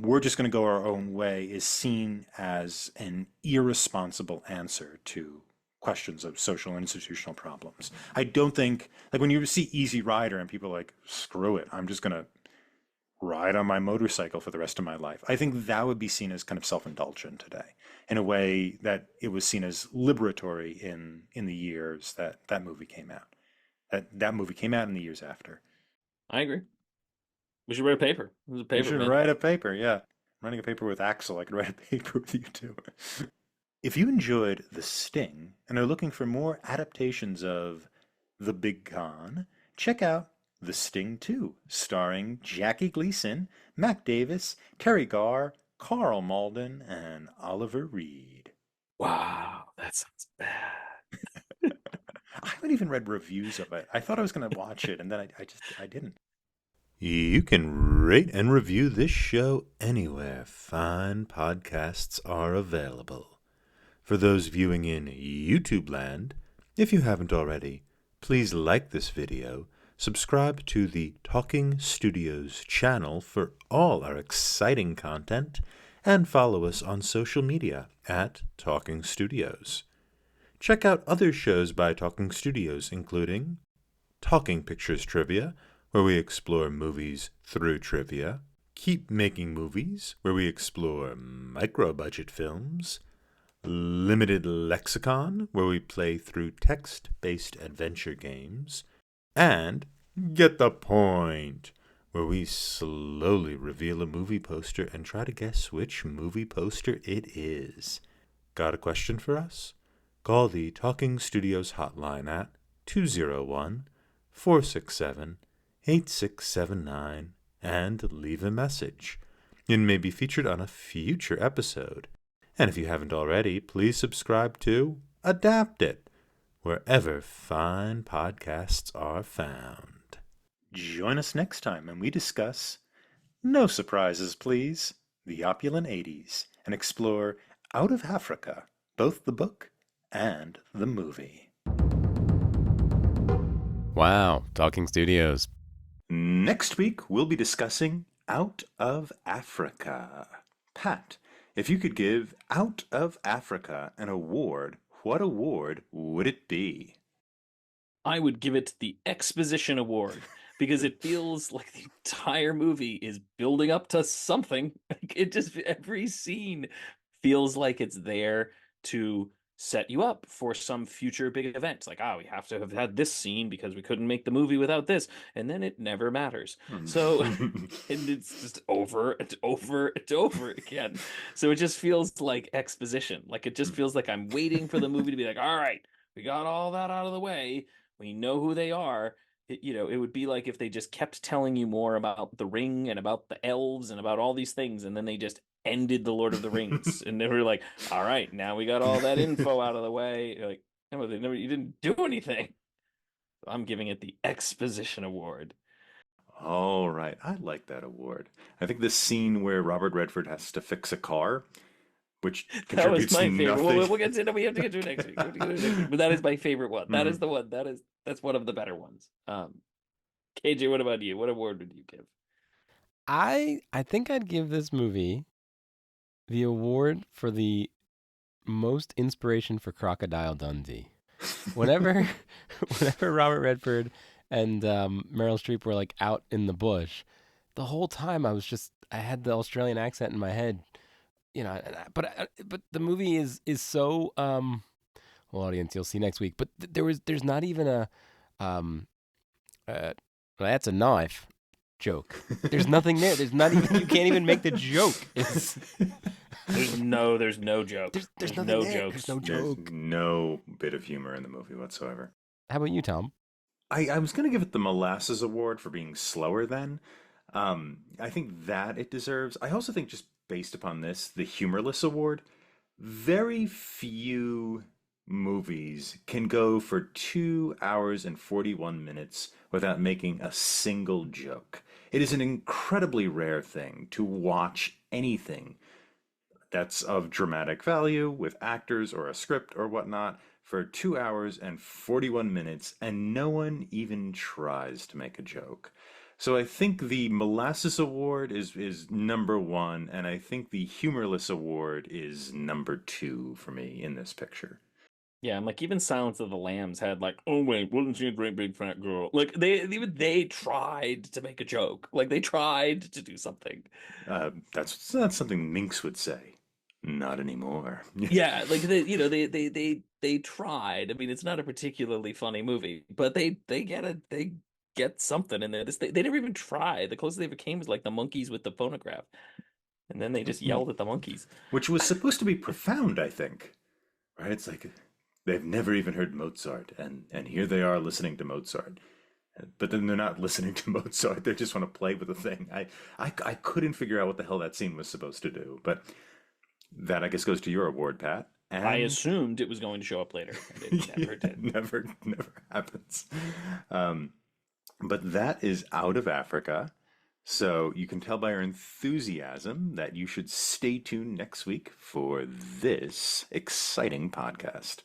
we're just going to go our own way is seen as an irresponsible answer to questions of social and institutional problems. I don't think, like when you see Easy Rider and people are like, screw it, I'm just going to ride on my motorcycle for the rest of my life. I think that would be seen as kind of self-indulgent today in a way that it was seen as liberatory in the years that that movie came out. That movie came out in the years after. I agree. We should write a paper. It was a You paper, should man. write a paper, yeah. I'm writing a paper with Axel. I could write a paper with you too. If you enjoyed The Sting and are looking for more adaptations of The Big Con, check out The Sting 2, starring Jackie Gleason, Mac Davis, Terry Garr, Carl Malden, and Oliver Reed. Wow, that sounds bad. I haven't even read reviews of it. I thought I was going to watch it, and then I didn't. You can rate and review this show anywhere fine podcasts are available. For those viewing in YouTube land, if you haven't already, please like this video, subscribe to the Talking Studios channel for all our exciting content, and follow us on social media at Talking Studios. Check out other shows by Talking Studios, including Talking Pictures Trivia, where we explore movies through trivia, Keep Making Movies, where we explore micro-budget films, Limited Lexicon, where we play through text-based adventure games, and Get the Point, where we slowly reveal a movie poster and try to guess which movie poster it is. Got a question for us? Call the Talking Studios hotline at 201-467-8679 and leave a message. It may be featured on a future episode. And if you haven't already, please subscribe to Adapt It, wherever fine podcasts are found. Join us next time when we discuss, no surprises please, the opulent 80s, and explore Out of Africa, both the book and the movie. Wow, Talking Studios. Next week, we'll be discussing Out of Africa. Pat, if you could give Out of Africa an award, what award would it be? I would give it the Exposition Award because it feels like the entire movie is building up to something. Like it just, every scene feels like it's there to set you up for some future big event. Like, we have to have had this scene because we couldn't make the movie without this, and then it never matters. So, and it's just over and over and over again. So it just feels like exposition. Like it just feels like I'm waiting for the movie to be like, all right, We got all that out of the way. We know who they are. It would be like if they just kept telling you more about the ring and about the elves and about all these things, and then they just ended the Lord of the Rings, and they were like, "All right, now we got all that info out of the way." You're like, no, you didn't do anything. I'm giving it the exposition award. All right, I like that award. I think the scene where Robert Redford has to fix a car, which That was contributes my favorite. nothing. We'll get to it. We have to get to it next week. We have to get to it next week. But that is my favorite one. That is Mhm. the one. That's one of the better ones. KJ, what about you? What award would you give? I think I'd give this movie the award for the most inspiration for Crocodile Dundee. Whenever whenever Robert Redford and Meryl Streep were like out in the bush, the whole time I had the Australian accent in my head, but the movie is so well, audience, you'll see next week. But there's not even a um well, that's a knife joke. There's nothing there. There's not even, you can't even make the joke. It's There's no joke. there's There's nothing no there. jokes. There's no There's joke. no bit of humor in the movie whatsoever. How about you, Tom? I was going to give it the Molasses Award for being slower than. I think that it deserves. I also think, just based upon this, the Humorless Award. Very few movies can go for 2 hours and 41 minutes without making a single joke. It is an incredibly rare thing to watch anything that's of dramatic value with actors or a script or whatnot for 2 hours and 41 minutes, and no one even tries to make a joke. So I think the Molasses Award is number one, and I think the Humorless Award is number two for me in this picture. Yeah, and like even Silence of the Lambs had like, oh wait, wasn't she a great big fat girl? Like they tried to make a joke. Like they tried to do something. That's something Minx would say. Not anymore. Yeah, like they tried. I mean, it's not a particularly funny movie, but they get something in there. They never even try. The closest they ever came was like the monkeys with the phonograph, and then they just yelled at the monkeys. Which was supposed to be profound, I think. Right? It's like they've never even heard Mozart, and here they are listening to Mozart. But then they're not listening to Mozart. They just want to play with the thing. I couldn't figure out what the hell that scene was supposed to do. But that, I guess, goes to your award, Pat. I And assumed it was going to show up later, and it never did. never happens. Um, but that is Out of Africa. So you can tell by our enthusiasm that you should stay tuned next week for this exciting podcast.